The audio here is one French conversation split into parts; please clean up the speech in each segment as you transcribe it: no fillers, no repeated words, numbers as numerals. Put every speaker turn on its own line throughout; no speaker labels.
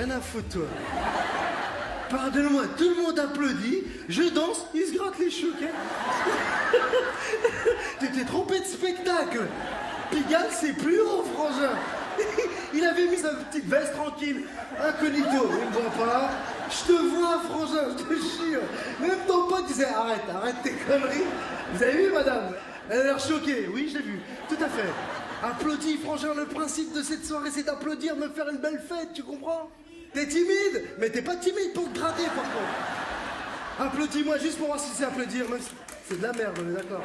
rien à foutre, toi. Pardonne-moi, tout le monde applaudit, je danse, il se gratte les chouquets. Tu t'es trompé de spectacle. Pigalle, c'est plus haut, frangin. Il avait mis sa petite veste tranquille. Incognito, il me voit pas. Je te vois, frangin, je te jure. Même ton pote disait arrête tes conneries. Vous avez vu, madame? Elle a l'air choquée. Oui, j'ai vu. Tout à fait. Applaudis, frangin. Le principe de cette soirée, c'est d'applaudir, me faire une belle fête, tu comprends? T'es timide? Mais t'es pas timide pour te gratter, par contre. Applaudis-moi juste pour voir si c'est applaudir. Même si c'est de la merde, on est d'accord.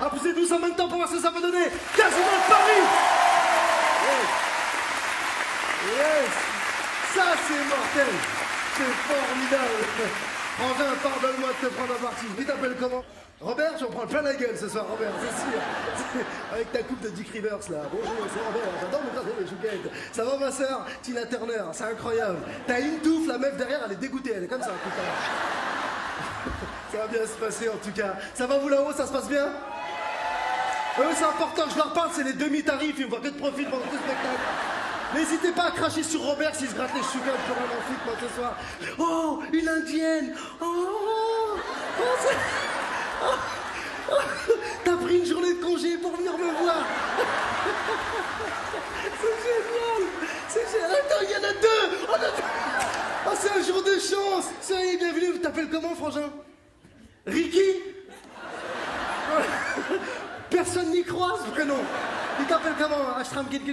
Applaudissez tous en même temps pour voir ce que ça va donner. Quasiment de Paris. Yes. Ça, c'est mortel. C'est formidable. Frangin, pardonne-moi de te prendre à partie. Tu t'appelles comment? Robert, tu en prends plein la gueule ce soir, Robert, c'est sûr. Avec ta coupe de Dick Rivers, là. Bonjour, c'est Robert, j'adore me gratter les chouquettes. Ça va, ma soeur? Tina Turner, c'est incroyable. T'as une touffe, la meuf derrière, elle est dégoûtée, elle est comme ça, putain. Ça va bien se passer, en tout cas. Ça va, vous, là-haut, ça se passe bien? C'est important que je leur parle, c'est les demi-tarifs, ils ne voient que de profit pendant tout le spectacle. N'hésitez pas à cracher sur Robert s'il se gratte les chouquettes pour un enfant, moi, ce soir. Oh, une indienne. T'as pris une journée de congé pour venir me voir. C'est génial. Attends, il y en a deux. Oh, c'est un jour de chance. Soyez bienvenus. Vous t'appelles comment, frangin? Ricky? Personne n'y croit, ce prénom. Il t'appelle comment? Ashram Ricky.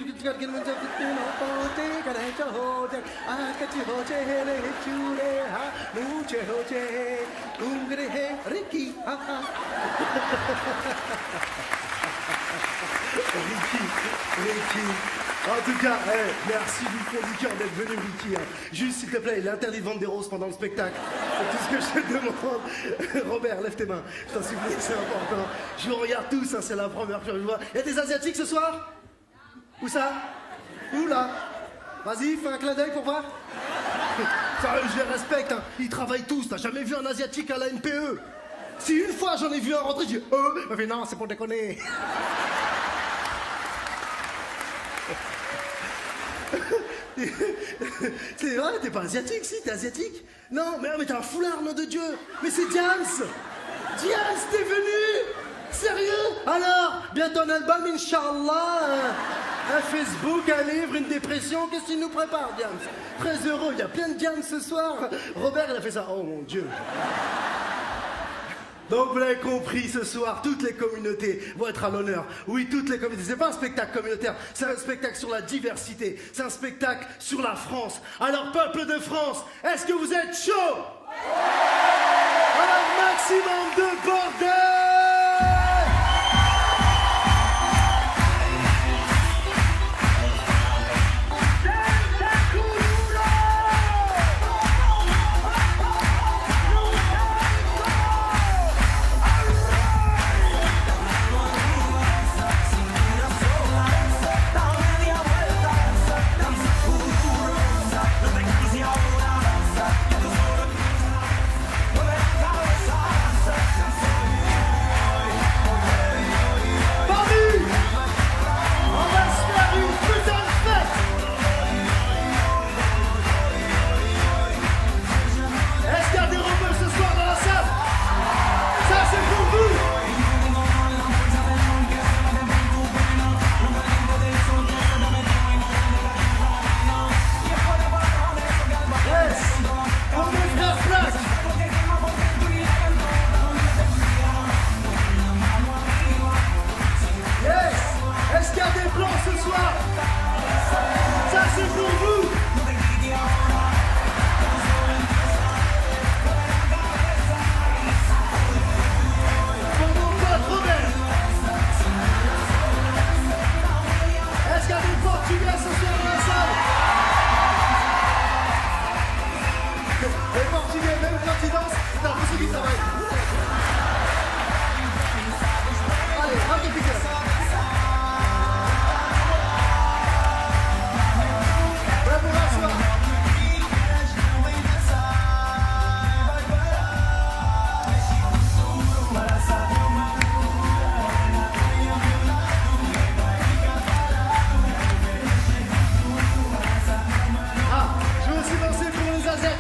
Ricky. En tout cas, merci du fond du cœur d'être venu, Ricky. Juste, s'il te plaît, il est interdit de vendre des roses pendant le spectacle. C'est tout ce que je te demande. Robert, lève tes mains. Je t'en supplie, c'est important. Je vous regarde tous, c'est la première fois que je vois. Il y a des Asiatiques ce soir? Où ça? Où là? Vas-y, fais un clin d'œil pour voir. Ça, je les respecte, ils travaillent tous. T'as jamais vu un Asiatique à la NPE? Si une fois j'en ai vu un rentrer, je dis il fait non, c'est pour déconner. C'est vrai, t'es pas asiatique, si, t'es asiatique? Non, mais t'as un foulard, nom de Dieu. Mais c'est Diams. Diams, t'es venu? Sérieux? Alors, bientôt un album, Inch'Allah. Un Facebook, un livre, une dépression, qu'est-ce qu'il nous prépare, Diams? Très heureux, il y a plein de Diams ce soir. Robert, il a fait ça. Oh mon Dieu. Donc vous l'avez compris, ce soir, toutes les communautés vont être à l'honneur. Oui, toutes les communautés. C'est pas un spectacle communautaire, c'est un spectacle sur la diversité. C'est un spectacle sur la France. Alors, peuple de France, est-ce que vous êtes chaud? Un maximum de bordel!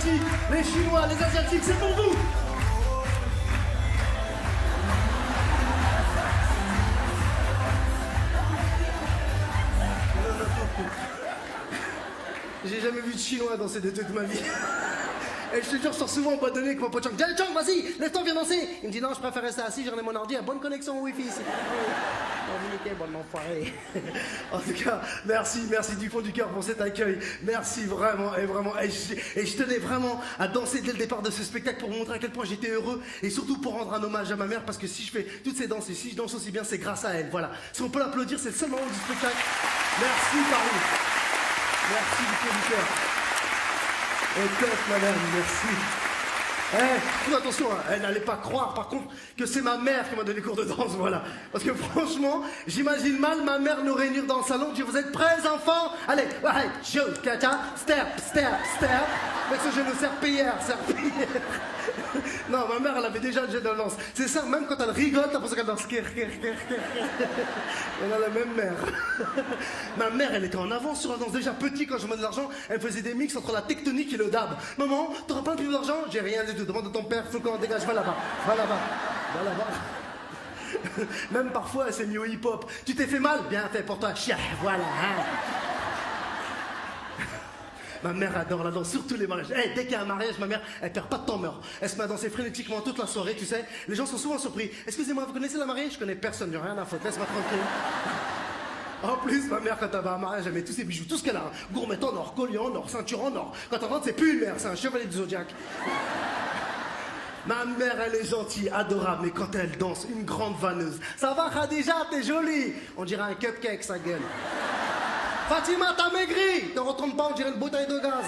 Asiatiques, les Chinois, les Asiatiques, c'est pour vous. J'ai jamais vu de Chinois danser de toute ma vie. Et je te jure, je sors souvent en boîte de nuit avec mon pote Chang. Jay Chang, vas-y, lève-toi, viens danser. Il me dit non, je préfère rester assis, j'en ai mon ordi, à bonne connexion Wi-Fi ici. Bon, bon enfoiré. En tout cas, merci du fond du cœur pour cet accueil. Merci vraiment. Et je tenais vraiment à danser dès le départ de ce spectacle pour vous montrer à quel point j'étais heureux et surtout pour rendre un hommage à ma mère parce que si je fais toutes ces danses et si je danse aussi bien, c'est grâce à elle. Voilà. Si on peut l'applaudir, c'est le seul moment du spectacle. Merci, Paris. Merci du fond du cœur. Et top, madame, merci. Attention, hein, elle n'allait pas croire par contre que c'est ma mère qui m'a donné cours de danse, voilà. Parce que franchement, j'imagine mal ma mère nous réunir dans le salon, dire vous êtes prêts enfants? Allez, ouais, show, kata, step. Avec ce genou serpillière. Non, ma mère, elle avait déjà le jet de danse. C'est ça, même quand elle rigole, t'as l'impression qu'elle danse. Elle a la même mère. Ma mère, elle était en avance sur la danse. Déjà petit, quand je demandais de l'argent, elle faisait des mix entre la tectonique et le dab. Maman, t'auras pas un peu d'argent? J'ai rien du tout. Demande à ton père, faut qu'on dégage, va là-bas. Même parfois, elle s'est mis au hip-hop. Tu t'es fait mal? Bien fait pour toi. Chia, voilà. Hein. Ma mère adore la danse, surtout les mariages. Dès qu'il y a un mariage, ma mère, elle perd pas de temps mort. Elle se met à danser frénétiquement toute la soirée, tu sais. Les gens sont souvent surpris. Excusez-moi, vous connaissez la mariée? Je connais personne, j'ai rien à foutre, laisse-moi tranquille. En plus, ma mère, quand elle va à un mariage, elle met tous ses bijoux, tout ce qu'elle a. Gourmet en or, collier en or, ceinture en or. Quand elle rentre, c'est plus une mère, c'est un chevalier du zodiaque. Ma mère, elle est gentille, adorable, mais quand elle danse, une grande vanneuse. Ça va, Khadija, t'es jolie. On dirait un cupcake, sa gueule. Fatima, t'as maigri. Te retourne pas, on dirait une bouteille de gaz.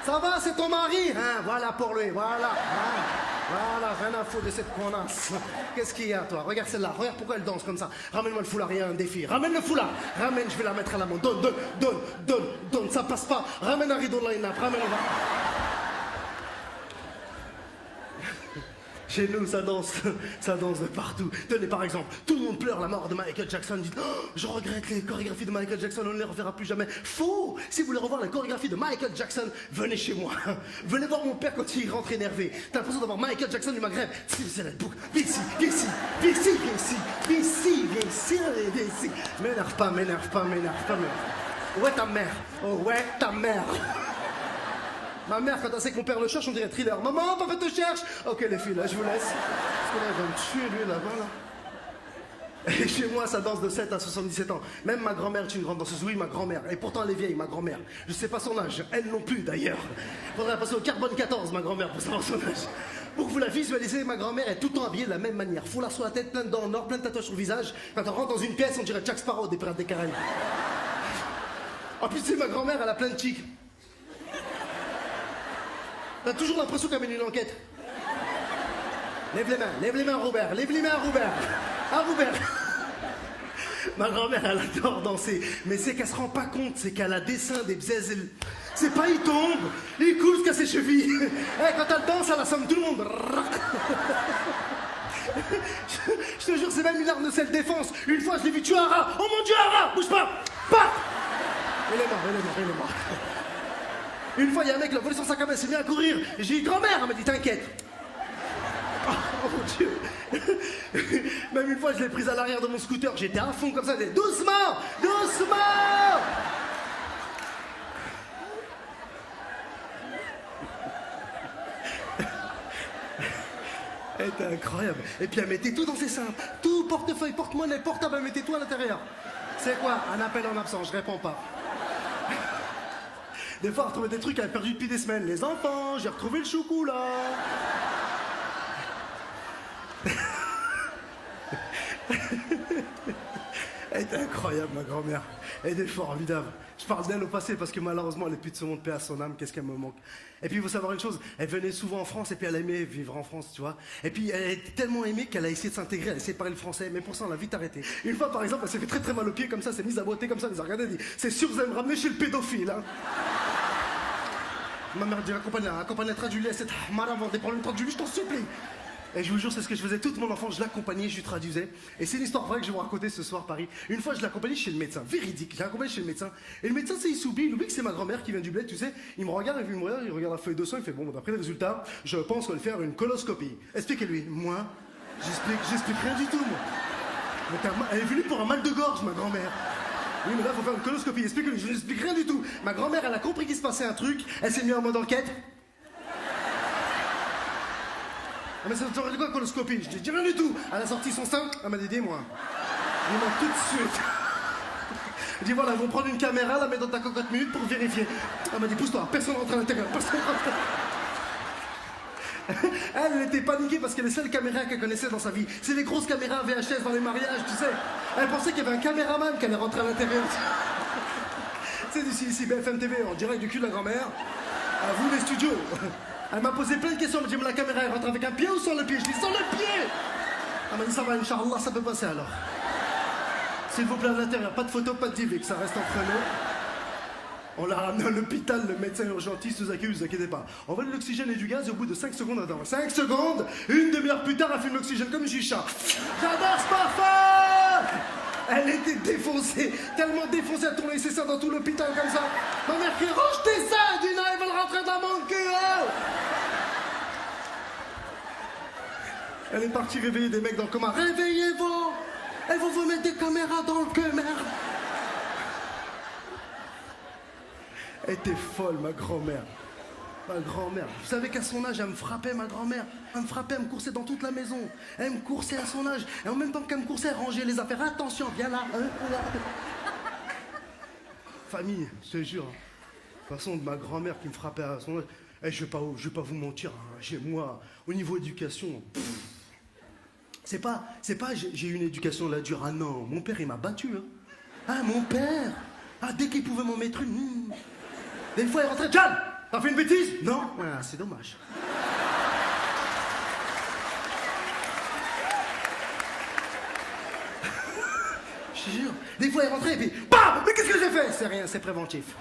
Ça va, c'est ton mari? Hein, voilà pour lui, voilà. Hein, voilà, rien à foutre de cette connasse. Qu'est-ce qu'il y a, toi? Regarde celle-là, regarde pourquoi elle danse comme ça. Ramène-moi le foulard, il y a un défi. Ramène le foulard. Ramène, je vais la mettre à la main. Donne, ça passe pas. Ramène un rideau de line-up, ramène-le. Chez nous, ça danse de partout. Tenez, par exemple, tout le monde pleure la mort de Michael Jackson. Dit, oh, je regrette les chorégraphies de Michael Jackson, on ne les reverra plus jamais. Faux! Si vous voulez revoir la chorégraphie de Michael Jackson, venez chez moi. Venez voir mon père quand il rentre énervé. T'as l'impression d'avoir Michael Jackson du Maghreb. C'est la boucle. Viens ici. M'énerve pas. Où est ta mère? Oh, ouais, ta mère. Ma mère, quand elle sait que mon père le cherche, on dirait Thriller. Maman, papa te cherche. Ok, les filles, là, je vous laisse. Parce que là, il va me tuer, lui, là-bas, là. Et chez moi, ça danse de 7 à 77 ans. Même ma grand-mère est une grande danseuse. Oui, ma grand-mère. Et pourtant, elle est vieille, ma grand-mère. Je sais pas son âge. Elle non plus, d'ailleurs. Faudrait passer au carbone 14, ma grand-mère, pour savoir son âge. Pour que vous la visualisez, ma grand-mère est tout le temps habillée de la même manière. Foulard sur la tête, plein de dents en or, plein de tatouages sur le visage. Quand on rentre dans une pièce, on dirait Jack Sparrow des Pirates des Caraïbes. En plus, c'est ma grand-mère, elle a plein de chics. T'as toujours l'impression qu'elle mène une enquête. Lève les mains, Robert. Ah, Robert. Ma grand-mère, elle adore danser. Mais c'est qu'elle se rend pas compte, c'est qu'elle a des seins, des bzaises. C'est pas, il tombe, il coule jusqu'à ses chevilles. Quand elle danse, elle assomme tout le monde. Je te jure, c'est même une arme de self-défense. Une fois, je l'ai vu tuer un rat. Oh mon Dieu, un rat, bouge pas. Paf. Il est mort. Une fois, il y a un mec, il a volé son sac à main, il s'est mis à courir. J'ai dit, grand-mère, elle m'a dit, t'inquiète. Oh mon Dieu. Même une fois, je l'ai prise à l'arrière de mon scooter, j'étais à fond comme ça, j'ai dit, doucement. Elle était incroyable. Et puis elle mettait tout dans ses seins. Tout, portefeuille, porte-monnaie, portable, elle mettait tout à l'intérieur. C'est quoi? Un appel en absence, je réponds pas. Des fois, on retrouvait des trucs qu'elle avait perdu depuis des semaines. Les enfants, j'ai retrouvé le choucou, là. Elle était incroyable, ma grand-mère. Elle était formidable. Je parle d'elle au passé parce que malheureusement, elle est plus de ce monde, paix à son âme. Qu'est-ce qu'elle me manque. Et puis, il faut savoir une chose. Elle venait souvent en France et puis elle aimait vivre en France, tu vois. Et puis, elle était tellement aimée qu'elle a essayé de s'intégrer. Elle a essayé de parler le français. Mais pour ça, on l'a vite arrêté. Une fois, par exemple, elle s'est fait très très mal au pied comme ça. Elle s'est mise à boiter comme ça. Elle les a regardés et dit, c'est sûr, vous allez me ramener chez le pédophile, hein. Ma mère dit, accompagne-la, traduis-la, cette mara avoir des problèmes, traduis-lui, je t'en supplie. Et je vous jure, c'est ce que je faisais toute mon enfance, je l'accompagnais, je lui traduisais. Et c'est une histoire vraie que je vais vous raconter ce soir, Paris. Une fois, je l'accompagnais chez le médecin, véridique, je l'accompagnais chez le médecin. Et le médecin, il s'oublie, il oublie que c'est ma grand-mère qui vient du bled, tu sais. Il me regarde, il regarde la feuille de sang, il fait bon, d'après les résultats, je pense qu'on va faire une coloscopie. Expliquez-lui. Moi, j'explique rien du tout, moi. Elle est venue pour un mal de gorge, ma grand-mère. Oui, mais là, faut faire une coloscopie. Explique-lui, je n'explique rien du tout. Ma grand-mère, elle a compris qu'il se passait un truc, elle s'est mise en mode enquête. Ah, mais ça t'aurait dit quoi, coloscopie? Je dis rien du tout. Elle a sorti son sein, elle m'a dit, dis-moi. Dis-moi tout de suite. Je dis, voilà, ils vont prendre une caméra, la mettre dans ta cocotte minute pour vérifier. Elle m'a dit, pousse-toi, personne rentre à l'intérieur, personne rentre. Elle était paniquée parce que les seules caméras qu'elle connaissait dans sa vie, c'est les grosses caméras VHS dans les mariages, tu sais. Elle pensait qu'il y avait un caméraman qui allait rentrer à l'intérieur. C'est ici, BFM TV, en direct du cul de la grand-mère. À vous les studios. Elle m'a posé plein de questions, elle m'a dit, mais la caméra, elle rentre avec un pied ou sans le pied? Je dis, sans le pied. Elle m'a dit, ça va, Inch'Allah, ça peut passer alors. S'il vous plaît, à l'intérieur, pas de photo, pas de TV, que ça reste entre nous. On l'a ramené à l'hôpital, le médecin urgentiste nous accueille, ne vous inquiétez pas. On va de l'oxygène et du gaz et au bout de 5 secondes, attends, 5 secondes, une demi-heure plus tard, elle fume l'oxygène comme une chicha. J'adore ce parfum! Elle était défoncée, tellement défoncée, elle tournait ses seins dans tout l'hôpital comme ça. Ma mère crie, range tes seins! Elle dit, non, ils veulent rentrer dans mon cul, hein! Elle est partie réveiller des mecs dans le coma. Réveillez-vous! Elles vont vous mettre des caméras dans le cul, merde! Elle était folle, ma grand-mère. Ma grand-mère. Vous savez qu'à son âge, elle me frappait, ma grand-mère. Elle me frappait, elle me coursait dans toute la maison. Elle me coursait à son âge. Et en même temps qu'elle me coursait, elle rangeait les affaires. Attention, viens là. Famille, je te jure. De toute façon, de ma grand-mère qui me frappait à son âge. Eh, je vais pas vous mentir. Hein. Chez moi, au niveau éducation, c'est pas j'ai eu une éducation là dure. Ah non, mon père, il m'a battu. Hein. Ah, mon père. Ah, dès qu'il pouvait m'en mettre une. Des fois, il rentrait. John, t'as fait une bêtise? Non. Ah, c'est dommage. Je te jure. Des fois, il rentrait et puis BAM! Mais qu'est-ce que j'ai fait? C'est rien, c'est préventif.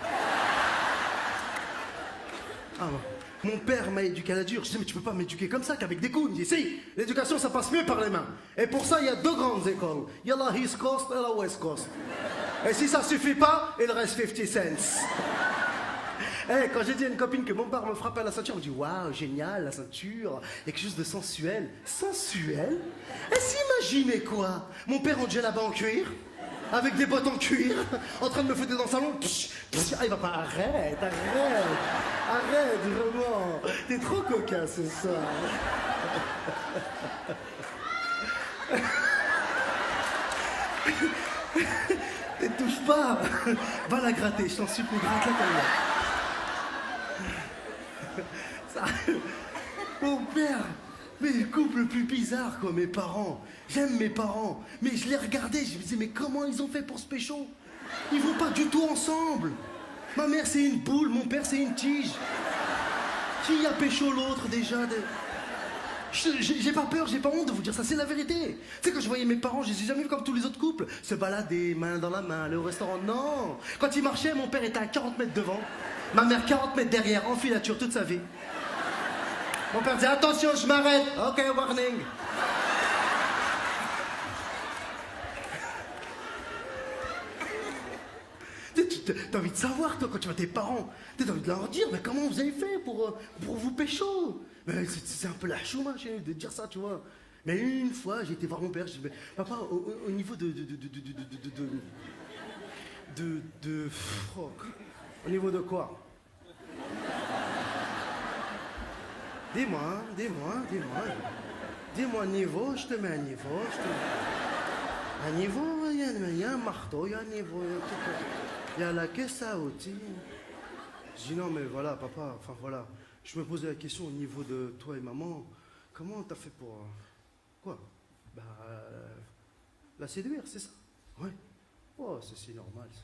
Ah bon. Mon père m'a éduqué à la dure. Je dis, mais tu peux pas m'éduquer comme ça, qu'avec des coups. Il me dit, si, l'éducation, ça passe mieux par les mains. Et pour ça, il y a 2 grandes écoles. Il y a la East Coast et la West Coast. Et si ça suffit pas, il reste 50 cents. Hey, quand j'ai dit à une copine que mon père me frappait à la ceinture, on me dit, waouh, génial, la ceinture, il y a quelque chose de sensuel. Sensuel? Et s'imaginez quoi? Mon père en djellaba en cuir, avec des bottes en cuir, en train de me fouetter dans le salon. Ah, il va pas, arrête, vraiment. T'es trop cocasse, c'est ça. Ne touche pas. Va la gratter, je t'en supplie, gratte-la comme moi. Ça... Mon père, mais le couple le plus bizarre, quoi, mes parents. J'aime mes parents, mais je les regardais, je me disais, mais comment ils ont fait pour se pécho? Ils vont pas du tout ensemble. Ma mère, c'est une boule, mon père, c'est une tige. Qui a pécho l'autre, déjà J'ai pas peur, j'ai pas honte de vous dire ça, c'est la vérité. Tu sais, quand je voyais mes parents, je les ai jamais vus comme tous les autres couples. Se balader, main dans la main, aller au restaurant, non. Quand ils marchaient, mon père était à 40 mètres devant. Ma mère 40 mètres derrière, en filature toute sa vie. Mon père disait, attention, je m'arrête. Ok, warning. T'as envie de savoir, toi, quand tu vois tes parents. T'as envie de leur dire, mais comment vous avez fait pour vous pécho? C'est un peu la chouma chez nous de dire ça, tu vois. Mais une fois, j'ai été voir mon père, je dis, mais papa, au niveau oh, au niveau de quoi? Dis-moi un niveau, je te mets un niveau, Un niveau, il y a un marteau, il y a un niveau, il y a la caisse à outils. Je dis non, mais voilà, papa, enfin voilà. Je me posais la question au niveau de toi et maman. Comment t'as fait pour... quoi? Bah... la séduire, c'est ça? Ouais. Oh, c'est normal, ça.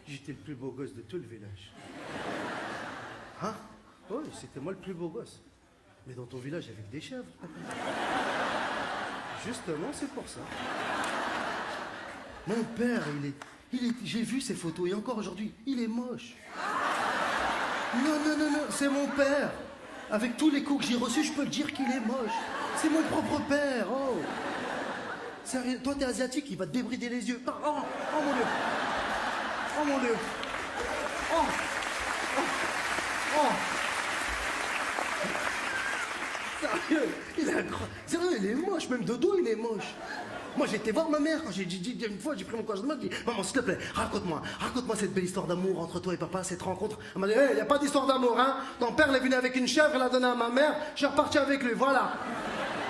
J'étais le plus beau gosse de tout le village. Hein? Oui, c'était moi le plus beau gosse. Mais dans ton village, avec des chèvres. Justement, c'est pour ça. Mon père, j'ai vu ses photos, et encore aujourd'hui, il est moche. Non, c'est mon père. Avec tous les coups que j'ai reçus, je peux te dire qu'il est moche. C'est mon propre père, oh. Sérieux, toi t'es asiatique, il va te débrider les yeux. Oh, oh mon Dieu. Oh mon Dieu. Oh. Oh. Oh. Sérieux, il est incroyable. Sérieux, il est moche, même de dos il est moche. Moi j'ai été voir ma mère quand j'ai dit une fois, j'ai pris mon courage de main, j'ai dit maman s'il te plaît, raconte-moi cette belle histoire d'amour entre toi et papa, cette rencontre. Elle m'a dit, il n'y a pas d'histoire d'amour, hein. Ton père il est venu avec une chèvre, il l'a donnée à ma mère, je suis reparti avec lui, voilà.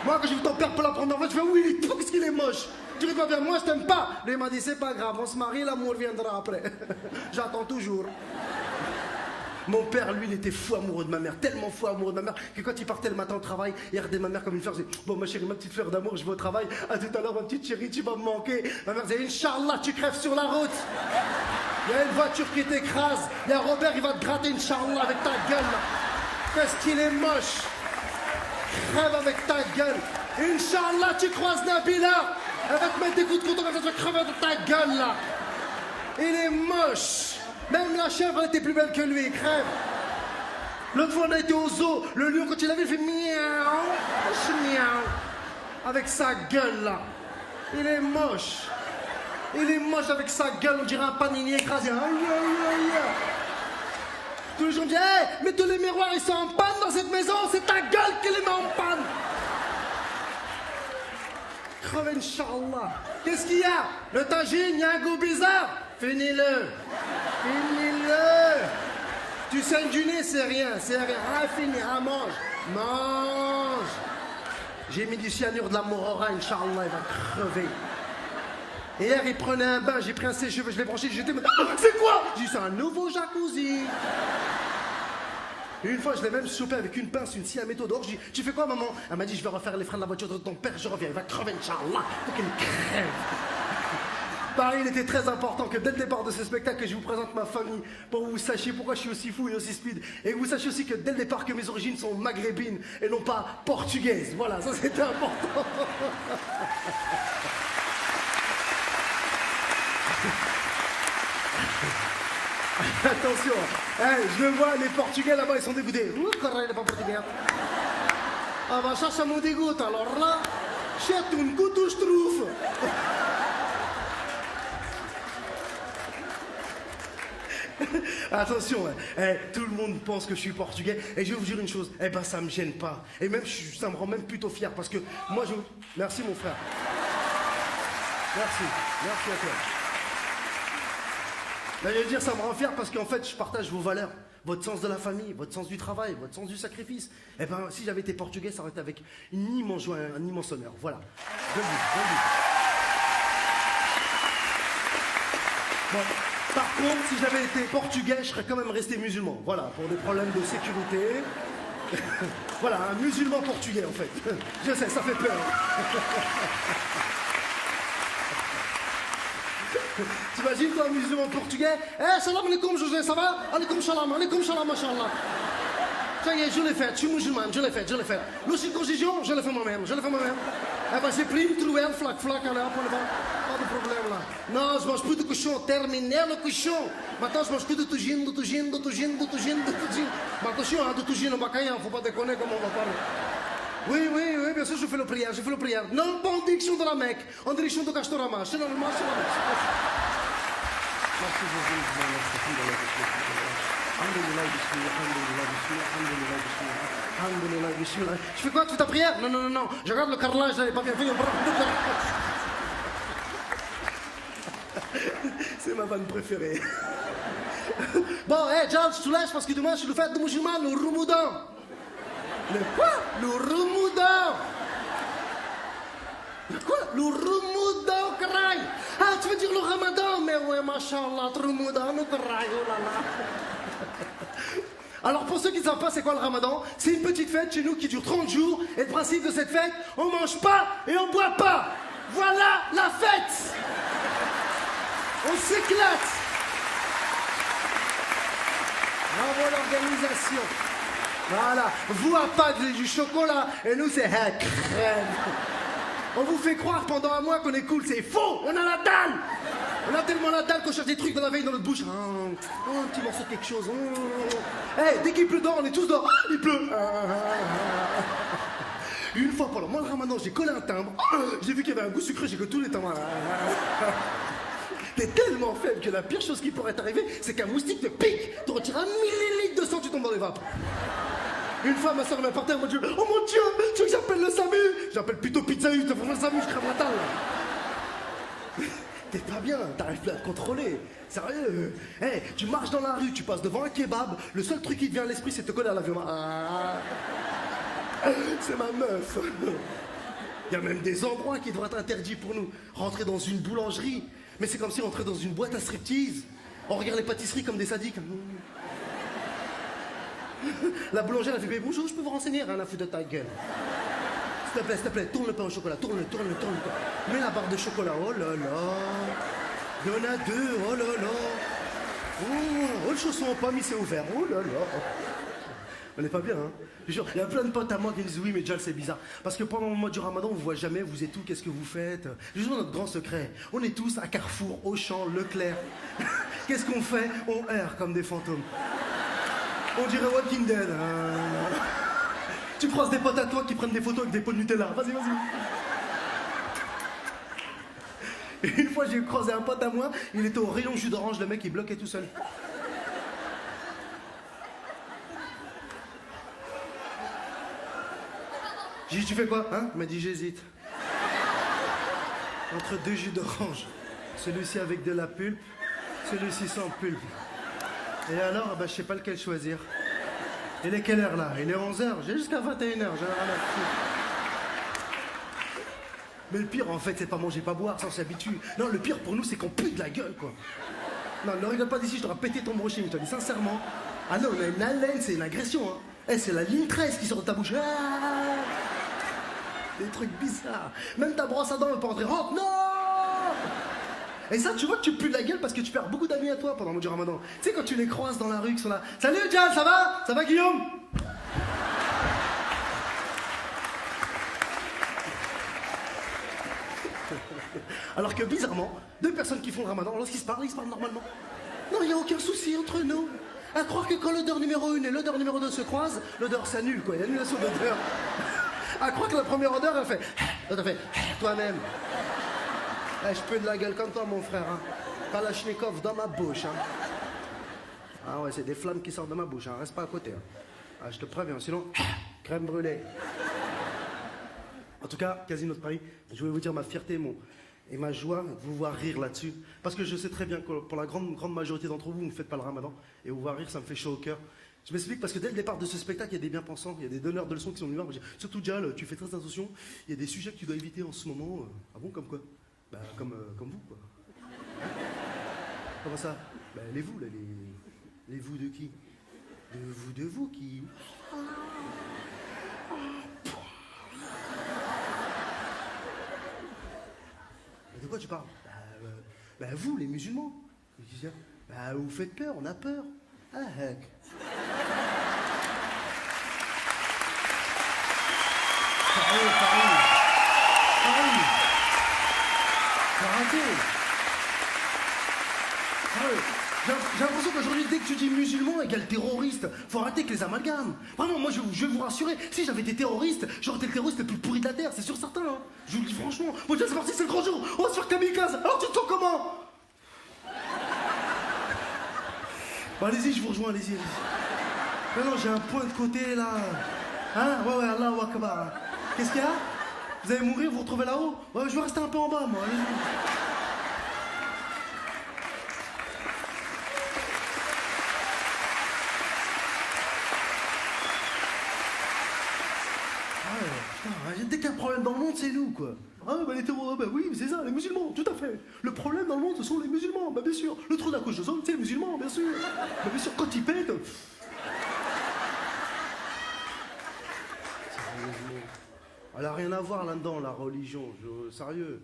Moi quand j'ai vu ton père pour la première fois, je fais oui, qu'est-ce qu'il est moche. Tu veux pas bien, moi je t'aime pas. Lui il m'a dit c'est pas grave, on se marie, l'amour viendra après. J'attends toujours. Mon père, lui, il était fou amoureux de ma mère, tellement fou amoureux de ma mère, que quand il partait le matin au travail, il regardait ma mère comme une fleur, il disait, bon, ma chérie, ma petite fleur d'amour, je vais au travail, à tout à l'heure, ma petite chérie, tu vas me manquer. Ma mère disait, Inch'Allah, tu crèves sur la route. Il y a une voiture qui t'écrase, il y a Robert, il va te gratter, Inch'Allah, avec ta gueule, là. Qu'est-ce qu'il est moche. Crève avec ta gueule. Inch'Allah, tu croises Nabila, elle va te mettre des coups de couteau comme ça, tu vas crever avec ta gueule, là. Il est moche. Même la chèvre, elle était plus belle que lui, il crève. L'autre fois, on a été au zoo. Le lion, quand il avait, il fait miaou, miaou. Avec sa gueule, là. Il est moche. Il est moche avec sa gueule, on dirait un panini écrasé. Aïe, aïe, aïe. Tous les gens disent, hey, mais tous les miroirs, ils sont en panne dans cette maison. C'est ta gueule qui les met en panne. Creve, Inch'Allah. Qu'est-ce qu'il y a? Le tagine, il y a un goût bizarre. Finis-le. Finis-le. Tu saignes du nez, c'est rien, c'est rien. Ah, fini, ah, mange. Mange. J'ai mis du cyanure de la Morora, Inch'Allah, il va crever. Hier, il prenait un bain, j'ai pris un sèche-cheveux, je l'ai branché, j'ai dit, c'est quoi? J'ai dit, c'est un nouveau jacuzzi. Et une fois, je l'ai même chopé avec une pince, une scie à métaux d'or. J'ai dit, tu fais quoi, maman? Elle m'a dit, je vais refaire les freins de la voiture de ton père, je reviens, il va crever, Inch'Allah. Faut qu'il crève. Pareil, il était très important que dès le départ de ce spectacle, que je vous présente ma famille, pour que vous sachiez pourquoi je suis aussi fou et aussi speed, et que vous sachiez aussi que dès le départ que mes origines sont maghrébines et non pas portugaises. Voilà, ça c'était important. Attention, hey, je le vois, les Portugais là-bas, ils sont dégoûtés. Ouh, carré, il n'est pas portugais. Ah bah ça me dégoûte, alors là, j'ai un coup de je trouve. Attention, tout le monde pense que je suis portugais et je vais vous dire une chose, eh ben ça me gêne pas et même ça me rend même plutôt fier parce que moi je... Merci mon frère. Merci à toi. Là, je veux dire ça me rend fier parce qu'en fait je partage vos valeurs, votre sens de la famille, votre sens du travail, votre sens du sacrifice. Eh ben si j'avais été portugais ça aurait été avec une immense joie, un immense honneur, voilà. Bon. Par contre, si j'avais été portugais, je serais quand même resté musulman. Voilà, pour des problèmes de sécurité. Voilà, un musulman portugais, en fait. Je sais, ça fait peur. T'imagines, toi, un musulman portugais? Eh, salam alaikum, José, ça va? Alaikum salam, mashallah. Ça y est, je l'ai fait, je suis musulman, je l'ai fait. La circoncision, je l'ai fait moi-même. Eh ben, j'ai pris une trouelle, flac, allez, hop, on y va. Pas de problème, là. Non, je mange plus de cochon, terminé le cochon. Maintenant, je mange que de tougine. Ma cochon, de tougine au bacaïen, faut pas déconner comme on va parler. Oui, bien sûr, je fais le prière. Non, pas en direction de la Mecque, en direction de Castorama. C'est normal, c'est normal. Merci, Alhamdulillah. Je fais quoi? Tu fais ta prière? Non. Je regarde le carrelage, j'avais pas bien fait. C'est ma vanne préférée. Bon, Charles, je te laisse parce que demain, c'est le fête de musulman, le Ramadan. Le quoi? Le Ramadan. Le quoi? Le Ramadan, caraï. Ah, tu veux dire le Ramadan? Mais ouais, machallah, le Ramadan, le caraï, oh là là. Alors pour ceux qui ne savent pas c'est quoi le Ramadan, c'est une petite fête chez nous qui dure 30 jours et le principe de cette fête, on mange pas et on boit pas. Voilà la fête. On s'éclate. Bravo l'organisation. Voilà, vous à Pâques du chocolat et nous c'est crème. On vous fait croire pendant un mois qu'on est cool, c'est faux, on a la dalle. On a tellement la dalle qu'on cherche des trucs dans la veille dans notre bouche. Un petit morceau de quelque chose. Hey, dès qu'il pleut dehors, on est tous dehors. Il pleut. Une fois pendant moi le ramadan, j'ai collé un timbre. J'ai vu qu'il y avait un goût sucré, j'ai que tous les timbres. T'es tellement faible que la pire chose qui pourrait t'arriver, c'est qu'un moustique te pique. Tu retires 1 millilitre de sang, tu tombes dans les vapes. Une fois, ma soeur m'a porté, elle m'a dit oh mon Dieu, tu veux que j'appelle le SAMU? J'appelle plutôt Pizza Hut, pour le SAMU, je crève la dalle. T'es pas bien, t'arrives plus à te contrôler. Sérieux. Hey, tu marches dans la rue, tu passes devant un kebab, le seul truc qui te vient à l'esprit, c'est de te coller à l'avion. C'est ma meuf. Il y a même des endroits qui devraient être interdits pour nous. Rentrer dans une boulangerie, mais c'est comme si rentrer dans une boîte à striptease. On regarde les pâtisseries comme des sadiques. La boulangère, elle fait bonjour, je peux vous renseigner, rien à foutre de ta gueule. S'il te plaît, tourne le pain au chocolat, tourne-le. Mets la barre de chocolat, oh là là. Il y en a 2, oh là là. Oh, le chausson en pomme, il s'est ouvert, oh là là. On n'est pas bien, hein. Je jure, il y a plein de potes à moi qui me disent oui, mais Jal, c'est bizarre. Parce que pendant le mois du ramadan, on vous voit jamais, vous êtes où, qu'est-ce que vous faites? Je jure, notre grand secret. On est tous à Carrefour, Auchan, Leclerc. Qu'est-ce qu'on fait? On erre comme des fantômes. On dirait Walking Dead. Tu croises des potes à toi qui prennent des photos avec des pots de Nutella. Vas-y. Et une fois, j'ai croisé un pote à moi, il était au rayon jus d'orange, le mec, il bloquait tout seul. J'ai dit, tu fais quoi, hein? Il m'a dit, j'hésite. Entre 2 jus d'orange. Celui-ci avec de la pulpe, celui-ci sans pulpe. Et alors, je sais pas lequel choisir. Il est quelle heure là? Il est 11h, j'ai jusqu'à 21h, j'en ai rien à foutre. Mais le pire en fait, c'est pas manger, pas boire, ça on s'habitue. Non, le pire pour nous, c'est qu'on pue de la gueule, quoi. Non, ne rigole pas d'ici, je t'aurais pété ton brushing, je te dis sincèrement. Ah non, on a une haleine, c'est une agression, hein. Eh, c'est la ligne 13 qui sort de ta bouche. Des trucs bizarres. Même ta brosse à dents veut pas rentrer. Rentre, non! Et ça, tu vois que tu pues de la gueule parce que tu perds beaucoup d'amis à toi pendant le mois du ramadan. Tu sais, quand tu les croises dans la rue, qui sont là. Salut, Jal, ça va? Ça va, Guillaume? Alors que bizarrement, 2 personnes qui font le ramadan, lorsqu'ils se parlent normalement. Non, il n'y a aucun souci entre nous. À croire que quand l'odeur numéro 1 et l'odeur numéro 2 se croisent, l'odeur s'annule, quoi. Il y a annulation d'odeur. À croire que la première odeur, elle fait. L'autre, elle fait. Toi-même. Je peux de la gueule comme toi, mon frère. Hein. Kalachnikov dans ma bouche. Hein. Ah ouais, c'est des flammes qui sortent de ma bouche. Hein. Reste pas à côté. Hein. Ah, je te préviens, sinon, crème brûlée. En tout cas, Casino de Paris, je voulais vous dire ma fierté et ma joie de vous voir rire là-dessus. Parce que je sais très bien que pour la grande majorité d'entre vous, vous ne faites pas le ramadan. Et vous voir rire, ça me fait chaud au cœur. Je m'explique parce que dès le départ de ce spectacle, il y a des bien-pensants, il y a des donneurs de leçons qui sont venus voir. Surtout, Jal, tu fais très attention. Il y a des sujets que tu dois éviter en ce moment. Ah bon, comme quoi? Bah, comme vous, quoi. Hein? Comment ça? Bah, les vous, là, les vous de qui? De vous qui... De quoi tu parles? Bah, vous, les musulmans. Bah, vous faites peur, on a peur. Ah, heck. Paris. Arrêtez. J'ai l'impression qu'aujourd'hui, dès que tu dis musulman égale terroriste, faut arrêter avec les amalgames. Vraiment, moi, je vais vous rassurer. Si j'avais été terroriste, j'aurais été le terroriste le plus pourri de la Terre, c'est sûr certain. Hein. Je vous le dis franchement. Bon, c'est parti, c'est le grand jour. On va se faire kamikaze. Alors, tu te sens comment? Bon, allez-y, je vous rejoins, allez-y. Non, j'ai un point de côté, là. Hein? Ouais, Allahu Akbar. Qu'est-ce qu'il y a? Vous allez mourir, vous vous retrouvez là-haut? Ouais, je vais rester un peu en bas, moi. Allez-y. Dès qu'il y a un problème dans le monde, c'est nous, quoi. Ah, les terroristes, oui, c'est ça, les musulmans, tout à fait. Le problème dans le monde, ce sont les musulmans, bien sûr. Le trou de la couche de zone, c'est les musulmans, bien sûr. Bien sûr, quand ils pètent... Elle a rien à voir là-dedans, la religion. Sérieux,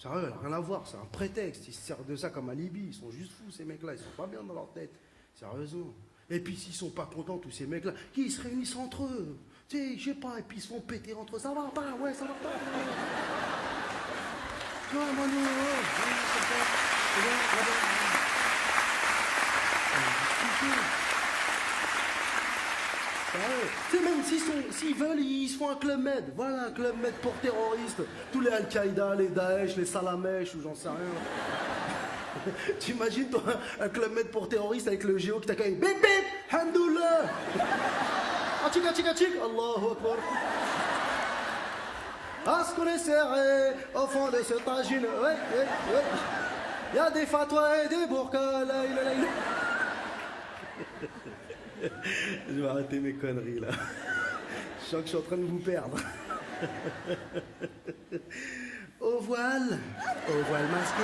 elle a rien à voir, c'est un prétexte. Ils se servent de ça comme alibi. Ils sont juste fous, ces mecs-là. Ils sont pas bien dans leur tête. Sérieusement. Et puis, s'ils sont pas contents, tous ces mecs-là, qui se réunissent entre eux. Tu sais, je sais pas, et puis ils se font péter entre eux. Ça va pas, ouais, ça va pas. Non, Manu, C'est bien, tu sais, même s'ils veulent, ils se font un club med. Voilà, un club med pour terroristes. Tous les Al-Qaïda, les Daesh, les Salamèches ou j'en sais rien. T'imagines, toi, un club med pour terroristes avec le géo qui t'accueille. Bip bip, Handoullah. Achik, achik, achik. Allahu Akbar. À ce qu'on est serré au fond de ce tagine. Ouais. Il y a des fatwas et des burkas. Là. Je vais arrêter mes conneries là. Je sens que je suis en train de vous perdre. Au voile masqué.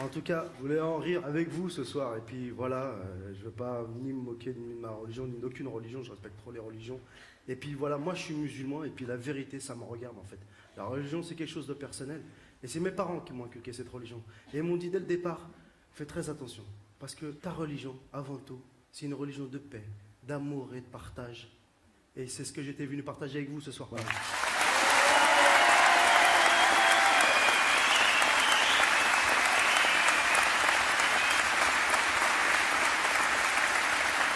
En tout cas, je voulais en rire avec vous ce soir. Et puis voilà, je veux pas ni me moquer ni de ma religion, ni d'aucune religion. Je respecte trop les religions. Et puis voilà, moi je suis musulman. Et puis la vérité, ça me regarde en fait. La religion, c'est quelque chose de personnel. Et c'est mes parents qui m'ont inculqué cette religion. Et ils m'ont dit dès le départ, fais très attention. Parce que ta religion, avant tout, c'est une religion de paix, d'amour et de partage. Et c'est ce que j'étais venu partager avec vous ce soir. Voilà.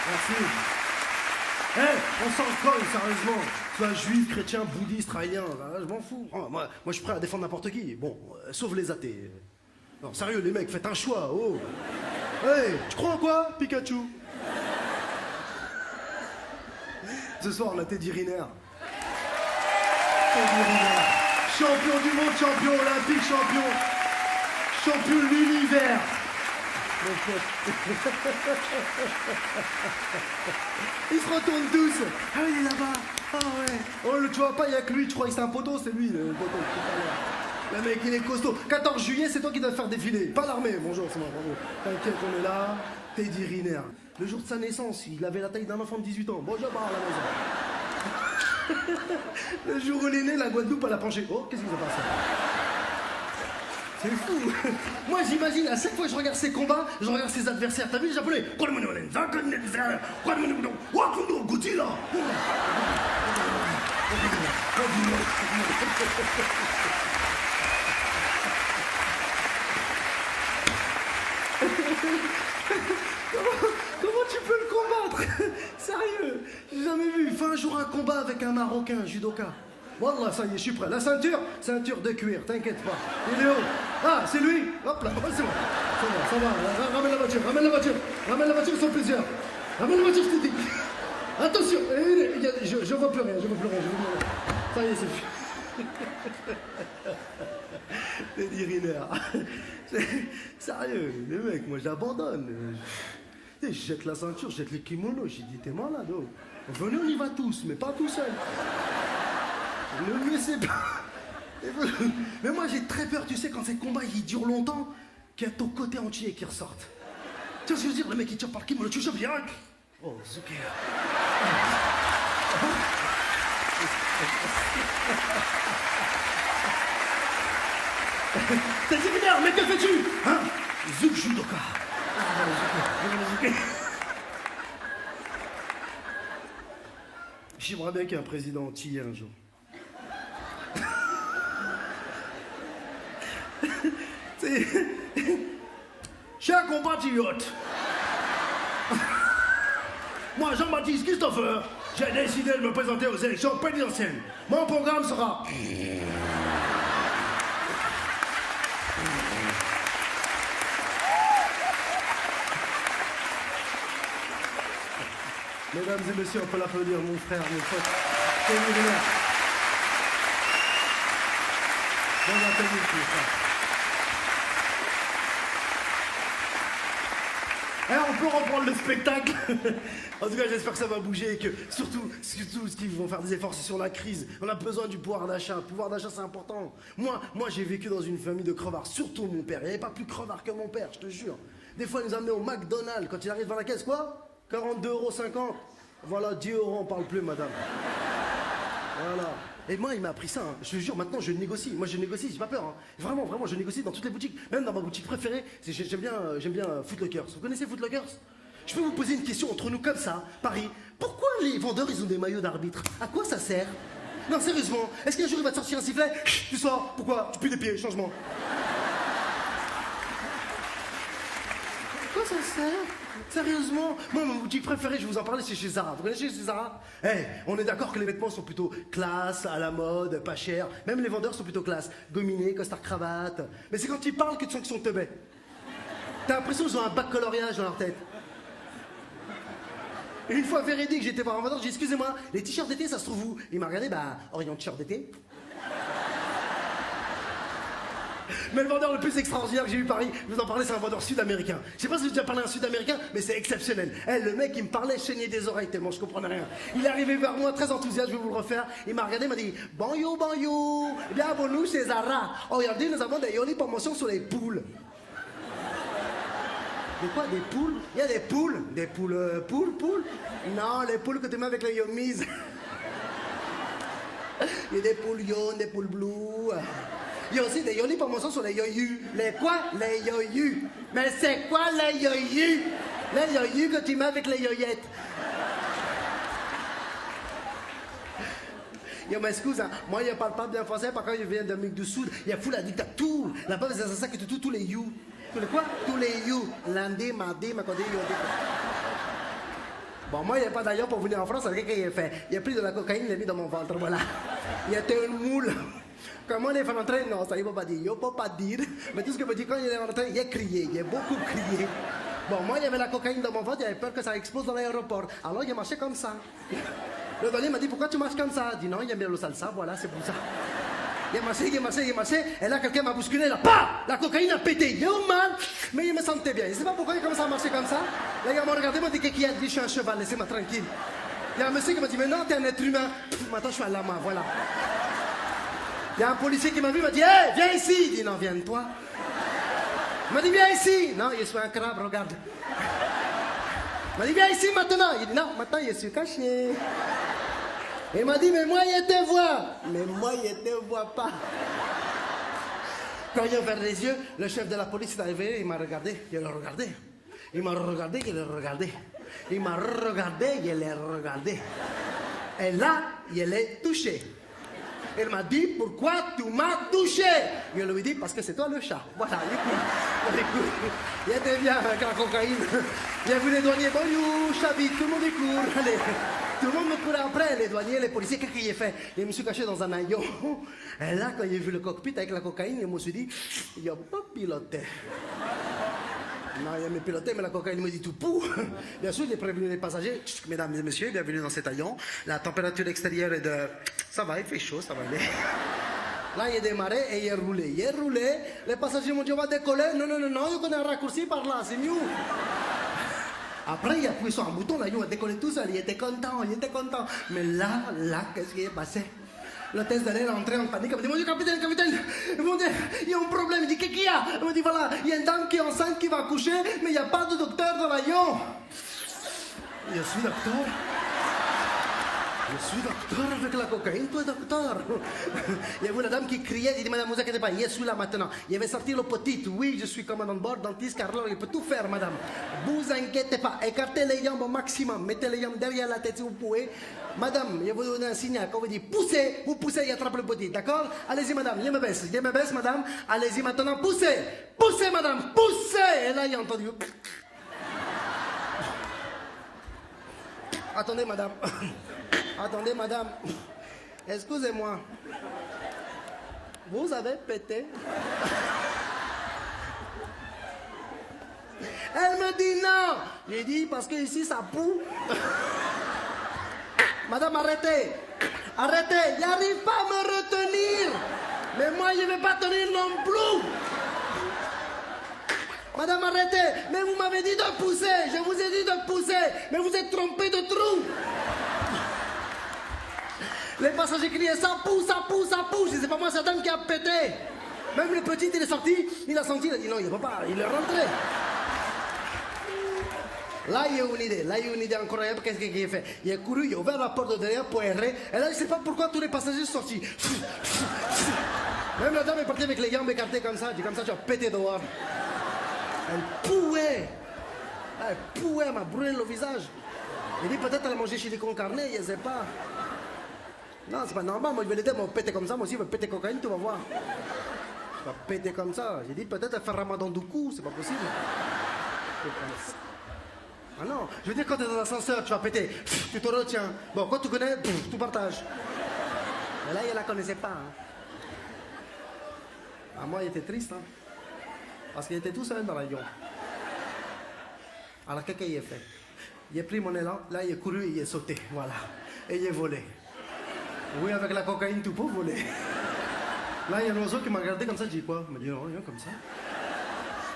Merci. On s'en colle, sérieusement. Soit juif, chrétien, bouddhiste, israélien, je m'en fous. Moi, je suis prêt à défendre n'importe qui. Bon, sauf les athées. Non, sérieux, les mecs, faites un choix, oh. Hey, tu crois en quoi, Pikachu? Ce soir, on a Teddy Riner. Champion du monde, champion olympique, champion de l'univers. Ils se retournent tous. Ah, il est là-bas. Ah ouais. Oh, tu vois pas, il n'y a que lui. Tu crois que c'est un poteau? C'est lui, le poteau. Le mec, il est costaud. 14 juillet, c'est toi qui dois faire défiler. Pas l'armée. Bonjour, c'est moi. Bravo. T'inquiète, on est là. Teddy Riner. Le jour de sa naissance, il avait la taille d'un enfant de 18 ans. Bonjour, à la maison. Le jour où il est né, la Guadeloupe, elle a penché. Oh, qu'est-ce qui s'est passé? C'est fou. Moi, j'imagine, à chaque fois que je regarde ses combats, je regarde ses adversaires. T'as vu les Japonais? Comment tu peux le combattre? Sérieux, j'ai jamais vu. Fais un jour un combat avec un Marocain, un judoka. Wallah, ça y est, je suis prêt. La ceinture de cuir, t'inquiète pas. Il est où? Ah, c'est lui. Hop là, c'est bon. Ça va. Ramène la voiture, ils sont plusieurs. Ramène la voiture, je te dis. Attention, je vois plus rien, Ça y est, c'est fini. Teddy Riner. Sérieux, les mecs, moi j'abandonne. Je jette la ceinture, je jette les kimonos. J'ai dit, t'es malade, oh. Venez, on y va tous, mais pas tout seul. Ne me laissez pas. Mais moi j'ai très peur, tu sais, quand ces combats ils durent longtemps, qu'il y a ton côté entier qui ressorte. Tu vois ce que je veux dire? Le mec il tire par le kimono, tu chopes, bien. Oh, c'est ok. T'as dit mineur, mais que fais-tu? Hein? Zouk judoka. J'aimerais bien qu'il y ait un président antillais un jour. Chers compatriotes, moi Jean-Baptiste Christopher, j'ai décidé de me présenter aux élections présidentielles. Mon programme sera... Mesdames et messieurs, on peut l'applaudir, mon frère, mon pote. Teddy Riner. Bon après-midi, mon frère. On peut reprendre le spectacle. En tout cas, j'espère que ça va bouger et que surtout, ce qu'ils vont faire des efforts, c'est sur la crise. On a besoin du pouvoir d'achat. Le pouvoir d'achat, c'est important. Moi, j'ai vécu dans une famille de crevards, surtout mon père. Il n'y avait pas plus crevard que mon père, je te jure. Des fois, il nous amenait au McDonald's. Quand il arrive dans la caisse, quoi? 42,50 €. Voilà, 10 €, on parle plus, madame. Voilà. Et moi, il m'a appris ça. Hein. Je te jure, maintenant, je négocie. Moi, je négocie, j'ai pas peur. Hein. Vraiment, je négocie dans toutes les boutiques. Même dans ma boutique préférée, j'aime bien Foot Lockers. Vous connaissez Foot Lockers? je peux vous poser une question entre nous comme ça, Paris. Pourquoi les vendeurs, ils ont des maillots d'arbitre? À quoi ça sert? Non, sérieusement, est-ce qu'un jour il va te sortir un sifflet? Chut, tu sors, pourquoi? Tu pues des pieds, changement. À quoi ça sert? Sérieusement? Moi, mon boutique préférée, je vais vous en parler, c'est chez Zara. Vous connaissez chez Zara? On est d'accord que les vêtements sont plutôt classe, à la mode, pas cher. Même les vendeurs sont plutôt classe. Gominés, costard cravate. Mais c'est quand ils parlent que tu sens qu'ils sont teubés. T'as l'impression qu'ils ont un baccalauréat dans leur tête. Et une fois véridique, j'étais voir un vendeur, j'ai dit excusez-moi, les t-shirts d'été, ça se trouve où? Il m'a regardé, Orient t-shirt d'été. Mais le vendeur le plus extraordinaire que j'ai eu à Paris, je vous en parlais, c'est un vendeur sud-américain. Je sais pas si j'ai déjà parlé à un sud-américain, mais c'est exceptionnel. Le mec, il me parlait, saignait des oreilles tellement je comprenais rien. Il est arrivé vers moi, très enthousiaste, je vais vous le refaire. Il m'a regardé, il m'a dit bonjour, bienvenue chez Zara. Oh, regardez, nous avons des jolies promotions sur les poules. Des quoi? Des poules? Il y a des poules. Des poules, poules? Non, les poules que tu mets avec les yomis. Il y a des poules jaunes, des poules bleues. Il y a aussi des jolies promotions sur les yoyus. Les quoi? Les yoyus. Mais c'est quoi les yoyus? Les yoyus que tu mets avec les yoyettes. Yo, m'excuse, hein. Moi, je parle pas bien français, par contre, je viens d'Amérique du Sud. Il y a fou la dictature. Là-bas, c'est ça que tous les you. Tous les quoi? Tous les you. Lundi, mardi, mercredi, jeudi. Bon, moi, il n'y a pas d'ailleurs pour venir en France, c'est ce qu'il a fait. Il a pris de la cocaïne, il l'a mis dans mon ventre, voilà. Il était une moule. Comment il est rentré? Non, ça, il ne peut pas dire. Il ne peut pas dire. Mais tout ce que veut dire, quand il est rentré, il a crié. Il a beaucoup crié. Bon, moi, il y avait la cocaïne dans mon ventre, j'avais peur que ça explose dans l'aéroport. Alors, il a marché comme ça. Le douanier m'a dit, pourquoi tu marches comme ça? Il dit, non, il aime bien le salsa, voilà, c'est pour ça. Il a marché, et là, quelqu'un m'a bousculé, là, pas! La cocaïne a pété. Yo, man! Mais il me sentait bien. Je ne sais pas pourquoi il a commencé à marcher comme ça. Là, il m'a regardé, il m'a dit, qu'est-ce qu'il y a? Je suis un cheval, laissez-moi tranquille. Il y a un monsieur qui m'a dit, mais non, t'es un être humain. Maintenant, je suis un lama, voilà. Il y a un policier qui m'a vu, il m'a dit, hé, viens ici! Il dit, non, viens toi. Il m'a dit, viens ici! Non, je suis un crabe, regarde. Il m'a dit, viens ici maintenant! Il dit, non, maintenant, je suis caché. Il m'a dit, mais moi, je te vois. Mais moi, je te vois pas. Quand il a ouvert les yeux, le chef de la police est arrivé, il m'a regardé, je l'ai regardé. Il m'a regardé, je l'ai regardé. Il m'a regardé, je l'ai regardé. Et là, je l'ai touché. Il m'a dit, pourquoi tu m'as touché? Je lui ai dit, parce que c'est toi le chat. Voilà, écoute. Il était bien avec la cocaïne. J'ai vu les douaniers, bonjour, chabit, tout le monde est court. Allez. Tout le monde me courait après, les douaniers, les policiers, qu'est-ce qu'il a fait? Je me suis caché dans un avion. Et là, quand j'ai vu le cockpit avec la cocaïne, je me suis dit, il n'y a pas piloté. Non, il m'a piloté, mais la cocaïne me dit tout pou. Bien sûr, j'ai prévenu les passagers. Mesdames et messieurs, bienvenue dans cet avion. La température extérieure est de... Ça va, il fait chaud, ça va aller. Là, il a démarré et il a roulé. Il a roulé. Les passagers m'ont dit, on va décoller. Non, je connais un raccourci par là, c'est mieux. Après, il a appuyé sur un bouton, l'avion a décollé tout seul. Il était content. Mais là, qu'est-ce qui est passé? L'hôtesse d'aller est rentrée en panique. Elle me dit, mon Dieu, capitaine, mon Dieu, il y a un problème. Il dit, qu'est-ce qu'il y a? Elle me dit, voilà, il y a une dame qui est enceinte qui va accoucher, mais il n'y a pas de docteur dans l'avion. Je suis docteur. Je suis docteur avec la cocaïne, toi docteur. Il y avait la dame qui criait, il dit, madame, vous inquiétez pas, je suis là maintenant. Il avait sorti le petit, oui, je suis commandant de bord, dentiste, car là, il peut tout faire, madame. Vous inquiétez pas, écartez les jambes au maximum, mettez les jambes derrière la tête si vous pouvez. Madame, je vais vous donner un signal, quand vous dites poussez, vous poussez et attrapez le petit, d'accord? Allez-y, madame, je me baisse, madame. Allez-y maintenant, poussez, madame, poussez. Et là, il a entendu. Attendez, madame. Excusez-moi. Vous avez pété? Elle me dit non. J'ai dit parce que ici ça pue. Madame, arrêtez. Il n'arrive pas à me retenir. Mais moi, je ne vais pas tenir non plus. Madame, arrêtez. Mais vous m'avez dit de pousser. Je vous ai dit de pousser. Mais vous êtes trompé de trou. Les passagers criaient, ça pousse. C'est pas moi, c'est la dame qui a pété. Même le petit, il est sorti, il a senti, il a dit non, il ne peut pas, il est rentré. Là, il y a une idée incroyable, qu'est-ce qu'il a fait? Il a couru, il a ouvert la porte de derrière pour errer, et là, je ne sais pas pourquoi tous les passagers sont sortis. Même la dame est partie avec les jambes écartées comme ça, tu vas péter dehors. Elle pouait. Ah, pouet, elle m'a brûlé le visage. Il dit peut-être elle a mangé chez les concarnés, je sais pas. Non, c'est pas normal, moi je vais l'aider, moi péter comme ça, moi aussi je vais péter cocaïne, tu vas voir. Je vais péter comme ça. J'ai dit peut-être elle fait Ramadan du coup, c'est pas possible. Ah non, je veux dire quand t'es dans l'ascenseur, tu vas péter, tu te retiens. Bon, quand tu connais, tu partages. Mais là, il la connaissait pas. Hein. Ah, moi, il était triste, hein. Parce qu'il était tout seul dans l'avion. Alors, qu'est-ce qu'il a fait? Il a pris mon élan, là, il est couru et il est sauté, voilà. Et il est volé. Oui, avec la cocaïne, tu peux voler. Là, il y a un oiseau qui m'a regardé comme ça, j'ai dit quoi? Il m'a dit non, rien comme ça.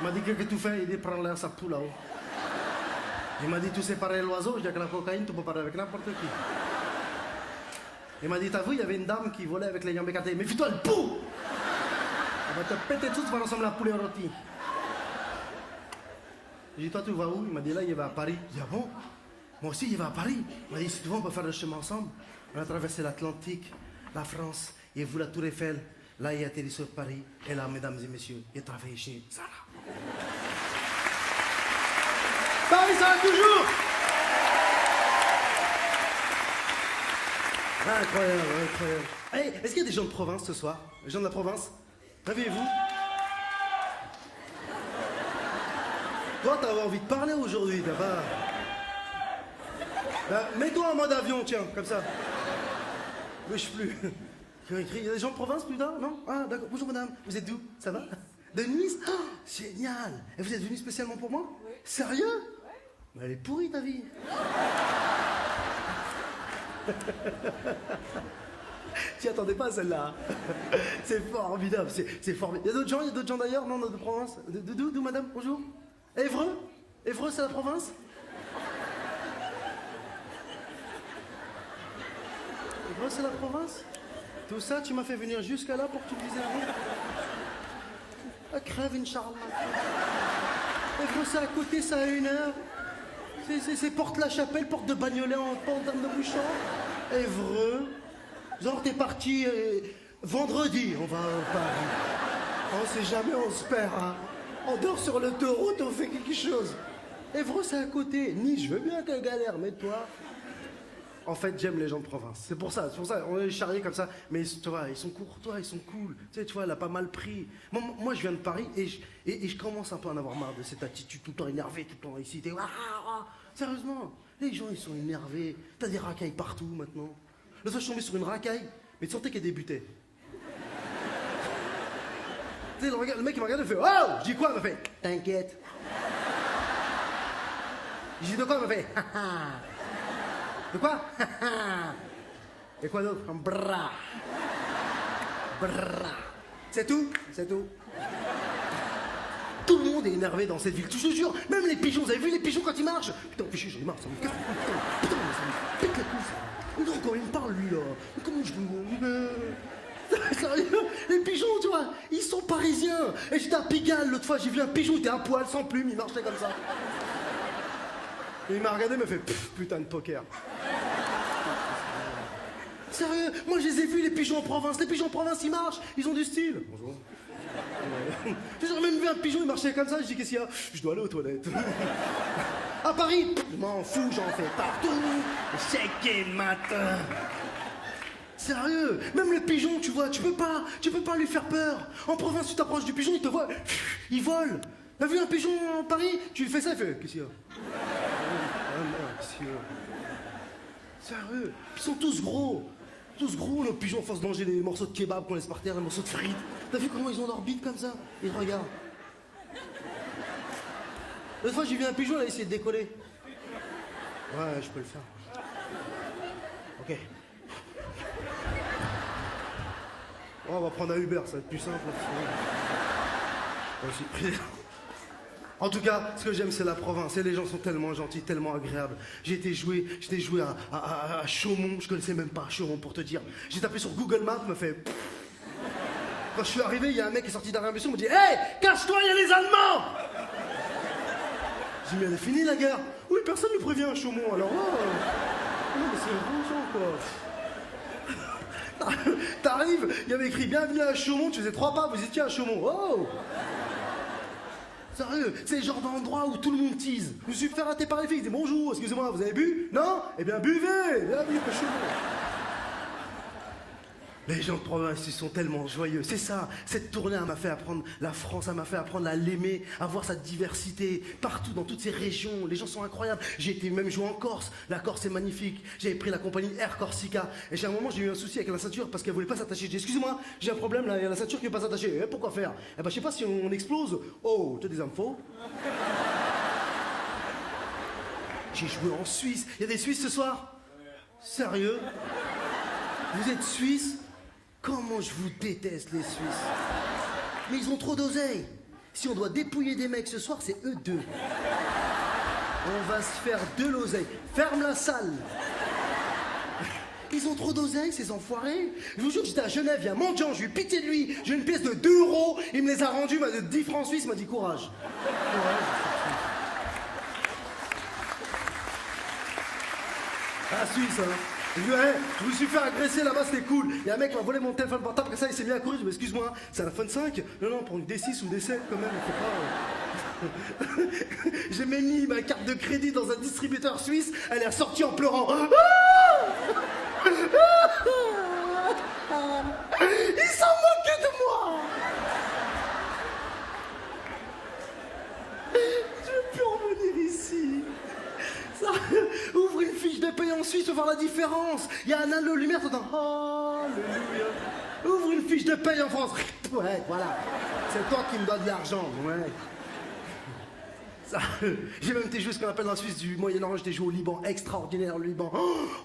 Il m'a dit qu'est-ce que tu fais? Il dit prends l'air, ça tout là-haut. Il m'a dit tu sais parler l'oiseau, je dis avec la cocaïne, tu peux parler avec n'importe qui. Il m'a dit t'as vu, il y avait une dame qui volait avec les jambes écartées. Mais fais-toi le pou! Elle va te péter tout, tu vas ressembler à poulet rôti. J'ai dit toi tu vas où? Il m'a dit là il va à Paris. J'ai dit ah bon? Moi aussi il va à Paris. Il m'a dit si tu veux on peut faire le chemin ensemble. On a traversé l'Atlantique, la France, il a vu la Tour Eiffel. Là il a atterri sur Paris. Et là mesdames et messieurs, il a travaillé chez Zara. Paris ça va toujours! Incroyable, incroyable. Hey, est-ce qu'il y a des gens de province ce soir? Les gens de la province? Réveillez-vous. Toi, t'as envie de parler aujourd'hui, t'as pas... Ben, mets-toi en mode avion, tiens, comme ça. Bouge plus. Il y a des gens de province plus tard, non? Ah, d'accord. Bonjour madame, vous êtes d'où? Ça va? De Nice? Oh, génial. Et vous êtes venu spécialement pour moi? Oui. Sérieux? Ouais. Mais elle est pourrie ta vie. T'y attendais pas celle-là. C'est formidable, c'est formidable. Il y a d'autres gens d'ailleurs, non, de province. D'où madame? Bonjour. Évreux? Évreux c'est la province? Évreux c'est la province? Tout ça, tu m'as fait venir jusqu'à là pour que tu me dises rien. Ah, crève, Inch'Allah. Évreux c'est à côté, ça a 1 heure. C'est Porte-la-Chapelle, porte de Bagnolet en termes de bouchon. Évreux. Genre t'es parti vendredi, on va à Paris. On sait jamais, on se perd. Hein. On dort sur l'autoroute, on fait quelque chose. Évreux c'est à côté. Nice, je veux bien qu'elle galère, mais toi... En fait, j'aime les gens de province. C'est pour ça, on est charriés comme ça. Mais tu vois, ils sont courtois, ils sont cool. Tu vois, elle a pas mal pris. Moi, je viens de Paris et je commence un peu à en avoir marre de cette attitude tout le temps énervée, tout le temps ici. Sérieusement, les gens, ils sont énervés. T'as des racailles partout maintenant. L'autre fois, je suis tombé sur une racaille, mais tu sentais qu'elle débutait. Tu sais, le mec, il m'a regardé, il fait « Oh !» Je dis quoi? Il m'a fait « T'inquiète. » Je dis de quoi? Il m'a fait « De quoi? Et quoi d'autre? Bra. Bra. C'est tout? C'est tout. Tout le monde est énervé dans cette ville, je te jure. Même les pigeons, vous avez vu les pigeons quand ils marchent? Putain, pigeon, j'en ai marre, ça me casse. Putain, ça me pète la couille. Non, quand il me parle, lui, là. Comment je peux... Sérieux? Les pigeons, tu vois, ils sont parisiens. Et j'étais à Pigalle, l'autre fois, j'ai vu un pigeon, il était à poil, sans plume, il marchait comme ça. Et il m'a regardé, il m'a fait putain de poker. Sérieux, moi je les ai vus les pigeons en province. Les pigeons en province ils marchent, ils ont du style. Bonjour. J'ai même vu un pigeon, il marchait comme ça, je dis qu'est-ce qu'il y a? Je dois aller aux toilettes. À Paris, je m'en fous, j'en fais partout. Chaque matin. Sérieux, même le pigeon, tu vois, tu peux pas lui faire peur. En province, tu t'approches du pigeon, il te voit, il vole. T'as vu un pigeon en Paris? Tu lui fais ça, il fait qu'est-ce qu'il y a? Sérieux, ils sont tous gros. Tous gros, nos pigeons, à force de manger des morceaux de kebab qu'on laisse par terre, des morceaux de frites. T'as vu comment ils ont leur bite comme ça? Ils regardent. L'autre fois, j'ai vu un pigeon, il a essayé de décoller. Ouais, je peux le faire. Ok. Oh, on va prendre un Uber, ça va être plus simple. Moi aussi. En tout cas, ce que j'aime, c'est la province. Et les gens sont tellement gentils, tellement agréables. J'étais joué à Chaumont. Je connaissais même pas Chaumont, pour te dire. J'ai tapé sur Google Maps, me fait... Quand je suis arrivé, il y a un mec qui est sorti derrière un bus, il me dit « Hey, cache-toi, il y a les Allemands !» J'ai dit « Mais elle est finie, la guerre !» Oui, personne ne prévient à Chaumont, alors là... Non, mais c'est un bon quoi. T'arrives, il y avait écrit « Bienvenue à Chaumont », tu faisais 3 pas, vous étiez à Chaumont. Oh! Sérieux, c'est le genre d'endroit où tout le monde tease. Je me suis fait rater par les filles, ils disent bonjour, excusez-moi, vous avez bu? Non? Eh bien buvez! Bienvenue chez vous. Les gens de province, ils sont tellement joyeux. C'est ça, cette tournée, elle m'a fait apprendre la France, elle m'a fait apprendre à l'aimer, à voir sa diversité, partout, dans toutes ces régions. Les gens sont incroyables. J'ai été même jouer en Corse. La Corse est magnifique. J'avais pris la compagnie Air Corsica. Et j'ai un moment, j'ai eu un souci avec la ceinture parce qu'elle voulait pas s'attacher. J'ai dit, excusez-moi, j'ai un problème, là, il y a la ceinture qui ne veut pas s'attacher. Eh, pourquoi faire? Eh ben, je sais pas si on explose. Oh, tu as des infos? J'ai joué en Suisse. Il y a des Suisses ce soir? Sérieux? Vous êtes Suisse? Comment je vous déteste, les Suisses. Mais ils ont trop d'oseille. Si on doit dépouiller des mecs ce soir, c'est eux deux. On va se faire de l'oseille. Ferme la salle. Ils ont trop d'oseille, ces enfoirés. Je vous jure que j'étais à Genève, il y a un mendiant, j'ai eu pitié de lui. J'ai une pièce de 2 €, il me les a rendus, de 10 francs suisses, il m'a dit courage. Ah, Suisse, hein. Je me suis fait agresser là-bas, c'était cool. Il y a un mec qui m'a volé mon téléphone portable, après ça il s'est mis à courir. Je me dis, excuse-moi, c'est la fin de 5? Non, prends des 6 ou des 7 quand même, il faut pas. J'ai même mis ma carte de crédit dans un distributeur suisse, elle est ressortie en pleurant. Ils s'en moquaient de moi. Je veux plus revenir ici. Ouvre une fiche de paye en Suisse pour voir la différence. Il y a un halo lumière, t'entends. Alléluia. Ouvre une fiche de paye en France. Ouais, voilà. C'est toi qui me donnes de l'argent. Ouais. J'ai même été joué ce qu'on appelle dans la Suisse du Moyen-Orient. J'étais joué au Liban, extraordinaire le Liban.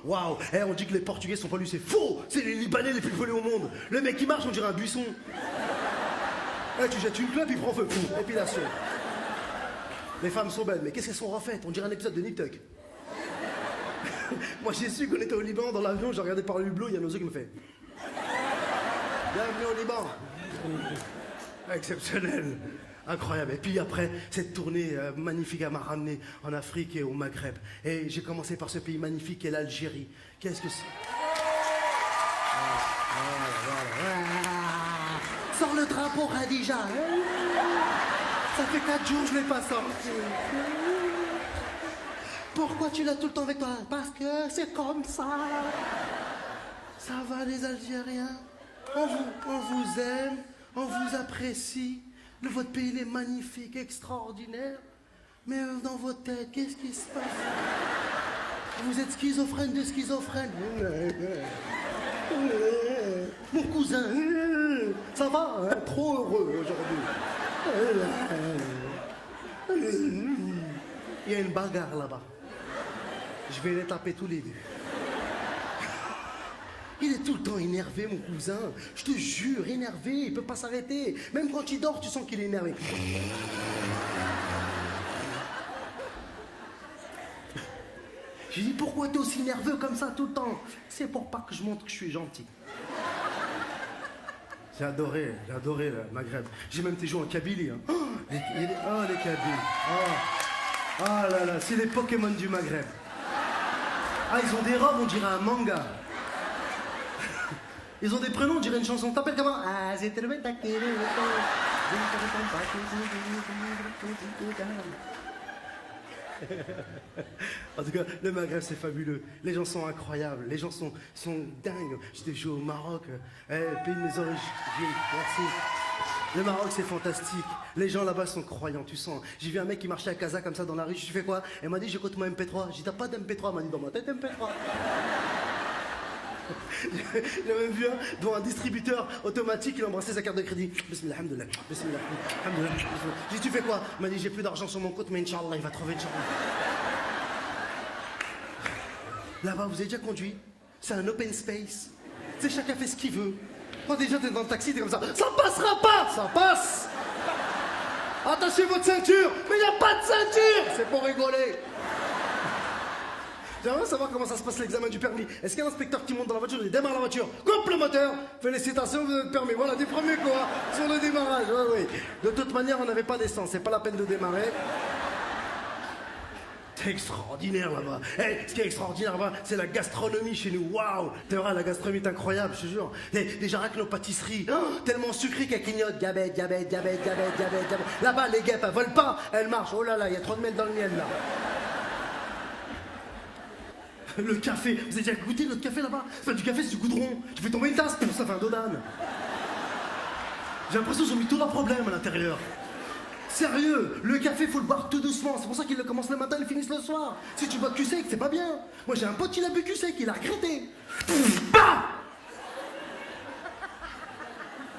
Waouh. On dit que les Portugais sont poilus, c'est faux. C'est les Libanais les plus volés au monde. Le mec qui marche, on dirait un buisson. Tu jettes une clope, il prend feu. Épilation. Les femmes sont belles, mais qu'est-ce qu'elles sont refaites? On dirait un épisode de Nip Tuck. Moi j'ai su qu'on était au Liban, dans l'avion, j'ai regardé par le hublot, il y a un oiseau qui me fait bienvenue au Liban. Exceptionnel, incroyable. Et puis après, cette tournée magnifique, elle m'a ramené en Afrique et au Maghreb. Et j'ai commencé par ce pays magnifique qu'est l'Algérie. Qu'est-ce que c'est? Sors le drapeau, Khadija. Ça fait 4 jours que je l'ai pas sorti. Pourquoi tu l'as tout le temps avec toi? Parce que c'est comme ça. Ça va les Algériens? On vous aime, on vous apprécie. Votre pays il est magnifique, extraordinaire. Mais dans votre tête, qu'est-ce qui se passe? Vous êtes schizophrène de schizophrène. Mon cousin, ça va, hein? Trop heureux aujourd'hui. Il y a une bagarre là-bas. Je vais les taper tous les deux. Il est tout le temps énervé, mon cousin. Je te jure, énervé, il peut pas s'arrêter. Même quand il dort, tu sens qu'il est énervé. J'ai dit, pourquoi t'es aussi nerveux comme ça tout le temps? C'est pour pas que je montre que je suis gentil. J'ai adoré le Maghreb. J'ai même été joué en Kabylie. Hein. Les Kabyles. Oh là là, c'est les Pokémon du Maghreb. Ah, ils ont des robes, on dirait un manga. Ils ont des prénoms, on dirait une chanson. T'appelles comment? Ah, c'est tellement taqué. En tout cas, le Maghreb, c'est fabuleux. Les gens sont incroyables. Les gens sont dingues. J'étais joué au Maroc, pays de mes origines. Merci. Le Maroc, c'est fantastique. Les gens là-bas sont croyants, tu sens. J'ai vu un mec qui marchait à Casa comme ça dans la rue. Je lui fais quoi? Elle m'a dit, j'écoute mon MP3. J'ai dit, t'as pas d'MP3? Elle m'a dit, dans ma tête, MP3. J'ai même vu un devant un distributeur automatique, il embrassait sa carte de crédit. Bismillah, alhamdoulilah. Bismillah, alhamdoulilah. J'ai dit, tu fais quoi? Il m'a dit, j'ai plus d'argent sur mon compte, mais Inch'Allah, il va trouver, Inch'Allah. Là-bas, vous avez déjà conduit? C'est un open space. Tu sais, chacun fait ce qu'il veut. Quand déjà t'es dans le taxi, t'es comme ça. Ça passera pas! Ça passe! Attachez votre ceinture! Mais il n'y a pas de ceinture! C'est pour rigoler. J'aimerais savoir comment ça se passe l'examen du permis. Est-ce qu'il y a un inspecteur qui monte dans la voiture, il démarre la voiture, coupe le moteur, félicitations, vous avez le permis. Voilà, des premiers quoi, sur le démarrage. Ouais, oui. De toute manière, on n'avait pas d'essence, c'est pas la peine de démarrer. C'est extraordinaire là-bas. Ce qui est extraordinaire là-bas, c'est la gastronomie chez nous. Waouh! Tu verras, la gastronomie est incroyable, je te jure. Déjà rien que nos pâtisseries, tellement sucrées qu'elles clignotent. Diabète. Là-bas, les guêpes, elles volent pas, elles marchent. Oh là là, il y a trop de miel dans le miel là. Le café, vous avez déjà goûté notre café là-bas? C'est pas du café, c'est du goudron. Tu fais tomber une tasse, ça fait un dos d'âne. J'ai l'impression qu'ils ont mis tous leurs problèmes à l'intérieur. Sérieux, le café, faut le boire tout doucement. C'est pour ça qu'ils le commencent le matin et le finissent le soir. Si tu bois cul sec, c'est pas bien. Moi, j'ai un pote qui l'a bu cul sec, il a regretté. Bah!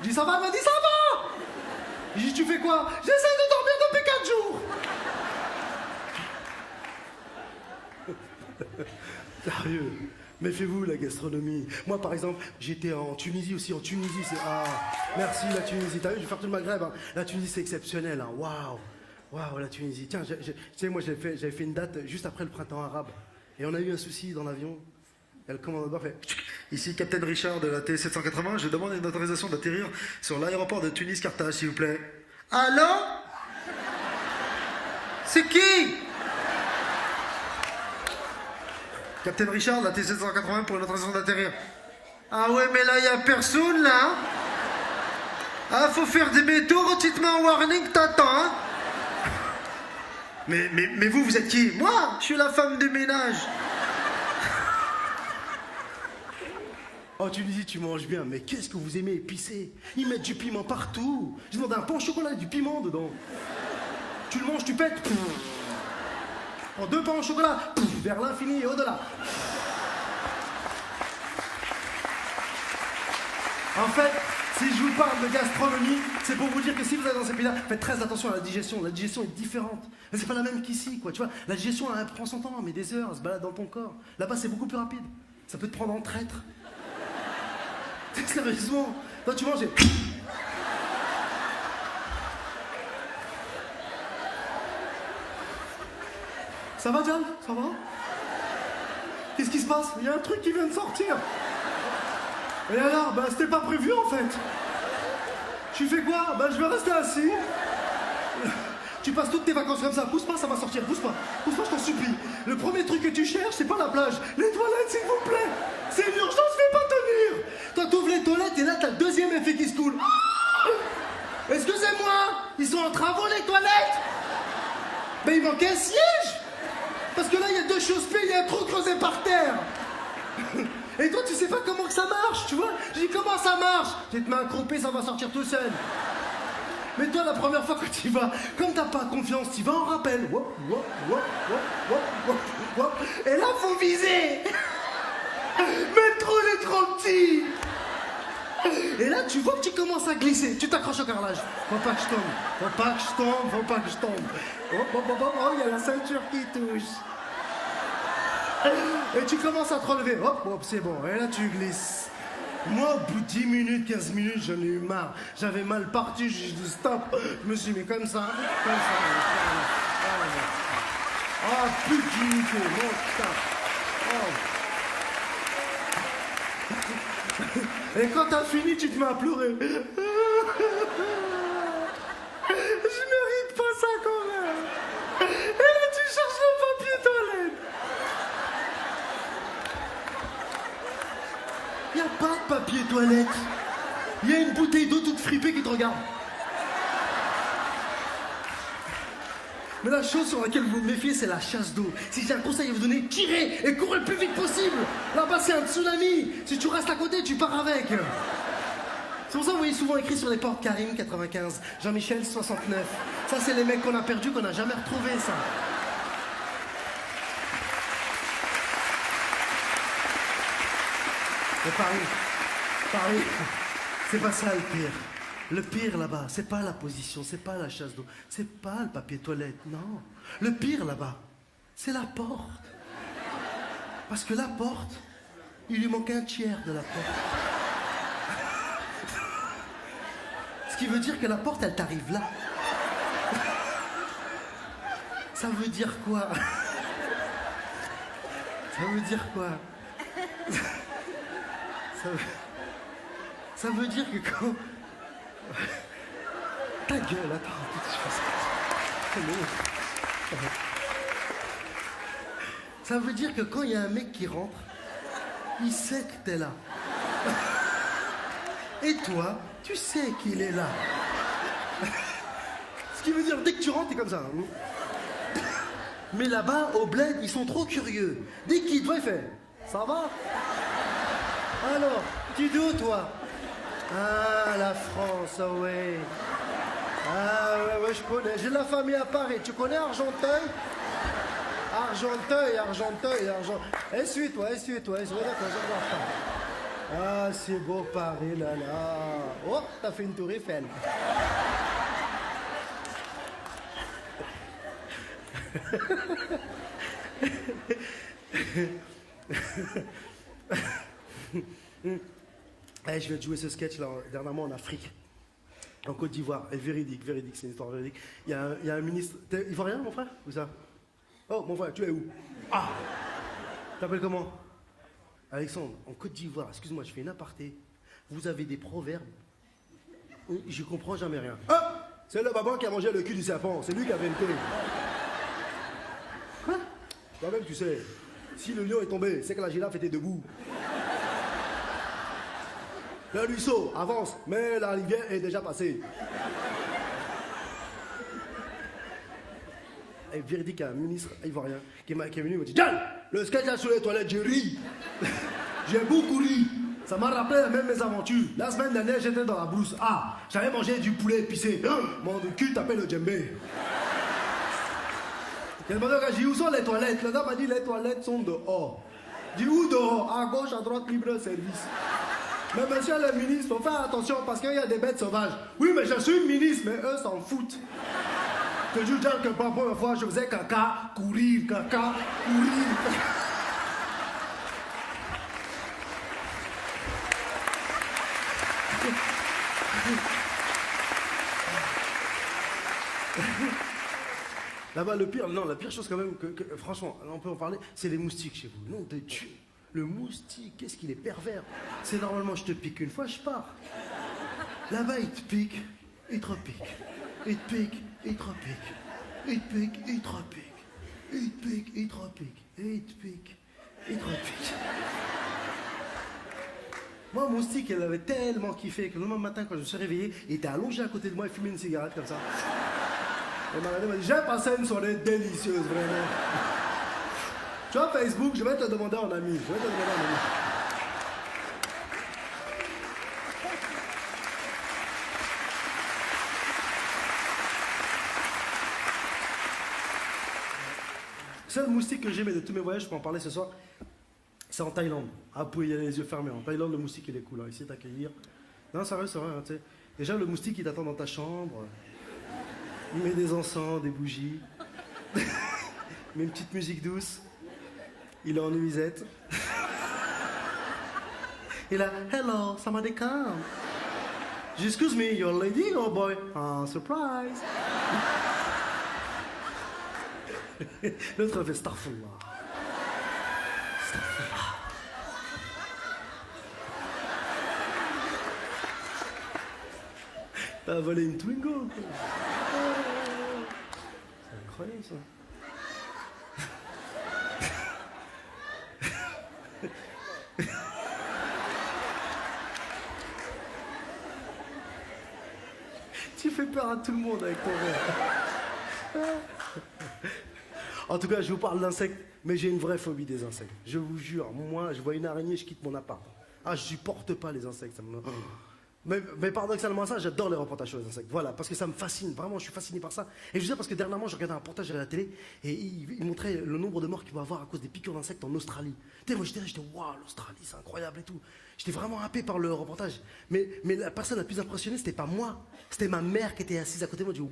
J'ai dit ça va, elle m'a dit ça va. J'ai dit tu fais quoi? J'essaie de dormir depuis 4 jours. Sérieux, méfiez-vous la gastronomie. Moi par exemple, j'étais en Tunisie aussi. En Tunisie, c'est... Ah, merci la Tunisie. T'as vu, je vais faire tout le Maghreb. Hein. La Tunisie, c'est exceptionnel. Hein. Waouh, la Tunisie. Tiens, tu sais, moi j'avais fait une date juste après le printemps arabe. Et on a eu un souci dans l'avion. Et le commandant fait... Ici, Captain Richard de la T780. Je demande une autorisation d'atterrir sur l'aéroport de Tunis-Carthage, s'il vous plaît. Allô? C'est qui? Captain Richard, la T780 pour une autorisation d'atterrir. Ah ouais, mais là, il n'y a personne, là. Ah, faut faire demi-tour, tu te mets en warning, t'attends, hein. Mais vous êtes qui? Moi, je suis la femme de ménage. Oh, tu me dis, tu manges bien, mais qu'est-ce que vous aimez épicé? Ils mettent du piment partout. Je demande un pain au chocolat et du piment dedans. Tu le manges, tu pètes. En 2 pains au chocolat, vers l'infini et au-delà. En fait, si je vous parle de gastronomie, c'est pour vous dire que si vous êtes dans ces pays-là, faites très attention à la digestion. La digestion est différente. Mais c'est pas la même qu'ici, quoi. Tu vois, la digestion, elle prend son temps, mais des heures, elle se balade dans ton corps. Là-bas, c'est beaucoup plus rapide. Ça peut te prendre en traître. Sérieusement. Toi, tu manges et... Ça va, Diane? Ça va? Qu'est-ce qui se passe? Il y a un truc qui vient de sortir. Et alors? Bah, c'était pas prévu, en fait. Tu fais quoi? Bah, je vais rester assis. Tu passes toutes tes vacances comme ça. Pousse pas, ça va sortir. Pousse pas, je t'en supplie. Le premier truc que tu cherches, c'est pas la plage. Les toilettes, s'il vous plaît. C'est une urgence, je vais pas tenir. Toi, t'ouvres les toilettes et là, t'as le deuxième effet qui se coule. Excusez-moi, ils sont en travaux, les toilettes. Mais il manquait un siège. Parce que là, il y a 2 chausse-pieds, il y a un trou creusé par terre. Et toi, tu sais pas comment que ça marche, tu vois? Je dis, comment ça marche? Tu te mets accroupé, ça va sortir tout seul. Mais toi, la première fois que tu y vas, comme t'as pas confiance, tu vas en rappel. Et là, faut viser. Mais trop, il est trop petit. Et là, tu vois que tu commences à glisser. Tu t'accroches au carrelage. Faut pas que je tombe. Oh, il y a la ceinture qui touche. Et tu commences à te relever. Hop, c'est bon. Et là, tu glisses. Moi, au bout de 10 minutes, 15 minutes, j'en ai eu marre. J'avais mal parti, j'ai dit stop. Je me suis mis comme ça. Oh, plus d'unité. Mon putain. Oh. Et quand t'as fini, tu te mets à pleurer. Je mérite pas ça quand même. Et là, tu cherches le papier toilette. Y a pas de papier toilette. Y a une bouteille d'eau toute fripée qui te regarde. Mais la chose sur laquelle vous vous méfiez, c'est la chasse d'eau. Si j'ai un conseil à vous donner, tirez et courez le plus vite possible. Là-bas, c'est un tsunami. Si tu restes à côté, tu pars avec. C'est pour ça que vous voyez souvent écrit sur les portes Karim 95, Jean-Michel 69. Ça, c'est les mecs qu'on a perdus, qu'on n'a jamais retrouvés, ça. Mais Paris, c'est pas ça le pire. Le pire là-bas, c'est pas la position, c'est pas la chasse d'eau, c'est pas le papier toilette, non. Le pire là-bas, c'est la porte. Parce que la porte, il lui manque un tiers de la porte. Ce qui veut dire que la porte, elle t'arrive là. Ça veut dire quoi? Ça veut dire quoi? Ça veut dire que quand... Ta gueule, attends, Ça veut dire que quand il y a un mec qui rentre, il sait que t'es là. Et toi, tu sais qu'il est là. Ce qui veut dire, dès que tu rentres, t'es comme ça. Mais là-bas, au bled, ils sont trop curieux. Dès qu'ils te voient, ils font « Ça va ?» Alors, tu d'où, toi? Ah, la France, ah ouais. Ah ouais, je connais. J'ai de la famille à Paris. Tu connais Argenteuil? Argenteuil. Essuie-toi. D'accord, je vais voir. Ah, c'est beau Paris, là. Oh, t'as fait une tour Eiffel. Je vais te jouer ce sketch là dernièrement en Afrique, en Côte d'Ivoire, et véridique, c'est une histoire véridique. Il y a un ministre. T'es ivoirien, mon frère? Où ça? Oh, mon frère, tu es où? Ah! T'appelles comment? Alexandre, en Côte d'Ivoire, excuse-moi, je fais une aparté. Vous avez des proverbes? Je comprends jamais rien. Ah! C'est le baban qui a mangé le cul du serpent, c'est lui qui a inventé. Quoi? Toi-même, tu sais, si le lion est tombé, c'est que la girafe était debout. Le ruisseau avance, mais la rivière est déjà passée. Et véridique, un ministre ivoirien qui est venu, il m'a dit « Diane, le sketch là sur les toilettes, j'ai ri. J'ai beaucoup ri. Ça m'a rappelé même mes aventures. La semaine dernière, j'étais dans la brousse. Ah, j'avais mangé du poulet épicé. Mon cul tapait le djembé. » J'ai demandé au gars, j'ai dit, où sont les toilettes? Le gars m'a dit, les toilettes sont dehors. J'ai dit, où dehors? À gauche, à droite, libre service. Mais monsieur le ministre, faut faire attention parce qu'il y a des bêtes sauvages. Oui, mais je suis ministre, mais eux s'en foutent. Je te jure que pour la première fois, je faisais caca, courir. Là-bas, la pire chose quand même, franchement, on peut en parler, c'est les moustiques chez vous. Nom de Dieu. Le moustique, qu'est-ce qu'il est pervers. C'est normalement, je te pique une fois, je pars. Là-bas, il te pique, il te repique. Il te pique, il te repique. Il te pique, il te repique. Il te pique, il te repique. Et il te pique, il te repique. Moi, mon moustique, elle avait tellement kiffé que le lendemain matin, quand je me suis réveillé, il était allongé à côté de moi et fumait une cigarette comme ça. Et m'a dit, j'ai passé une soirée délicieuse, vraiment. Tu vois, Facebook, je vais te demander en ami. Le seul moustique que j'aimais de tous mes voyages, je peux en parler ce soir, c'est en Thaïlande. Ah, vous pouvez y aller les yeux fermés. En Thaïlande, le moustique, il est cool. Hein. Ici, t'accueillir. Non, c'est vrai, hein, tu sais. Déjà, le moustique, il t'attend dans ta chambre. Il met des encens, des bougies. Il met une petite musique douce. Il est en nuisette. Il a hello, somebody come. Excuse me, your lady or boy? Ah, surprise. L'autre fait Starfullah. T'as volé une Twingo. C'est incroyable ça. Tu fais peur à tout le monde avec ton verre. En tout cas, je vous parle d'insectes, mais j'ai une vraie phobie des insectes. Je vous jure, moi, je vois une araignée, je quitte mon appart. Ah, je supporte pas les insectes. Ça me... mais paradoxalement ça, j'adore les reportages sur les insectes. Voilà, parce que ça me fascine. Vraiment, je suis fasciné par ça. Et je veux dire, parce que dernièrement, je regardais un reportage à la télé et il montrait le nombre de morts qu'il va y avoir à cause des piqûres d'insectes en Australie. Tu sais, moi, j'étais waouh, l'Australie, c'est incroyable et tout. J'étais vraiment happé par le reportage. Mais la personne la plus impressionnée, c'était pas moi. C'était ma mère qui était assise à côté de moi. Elle dit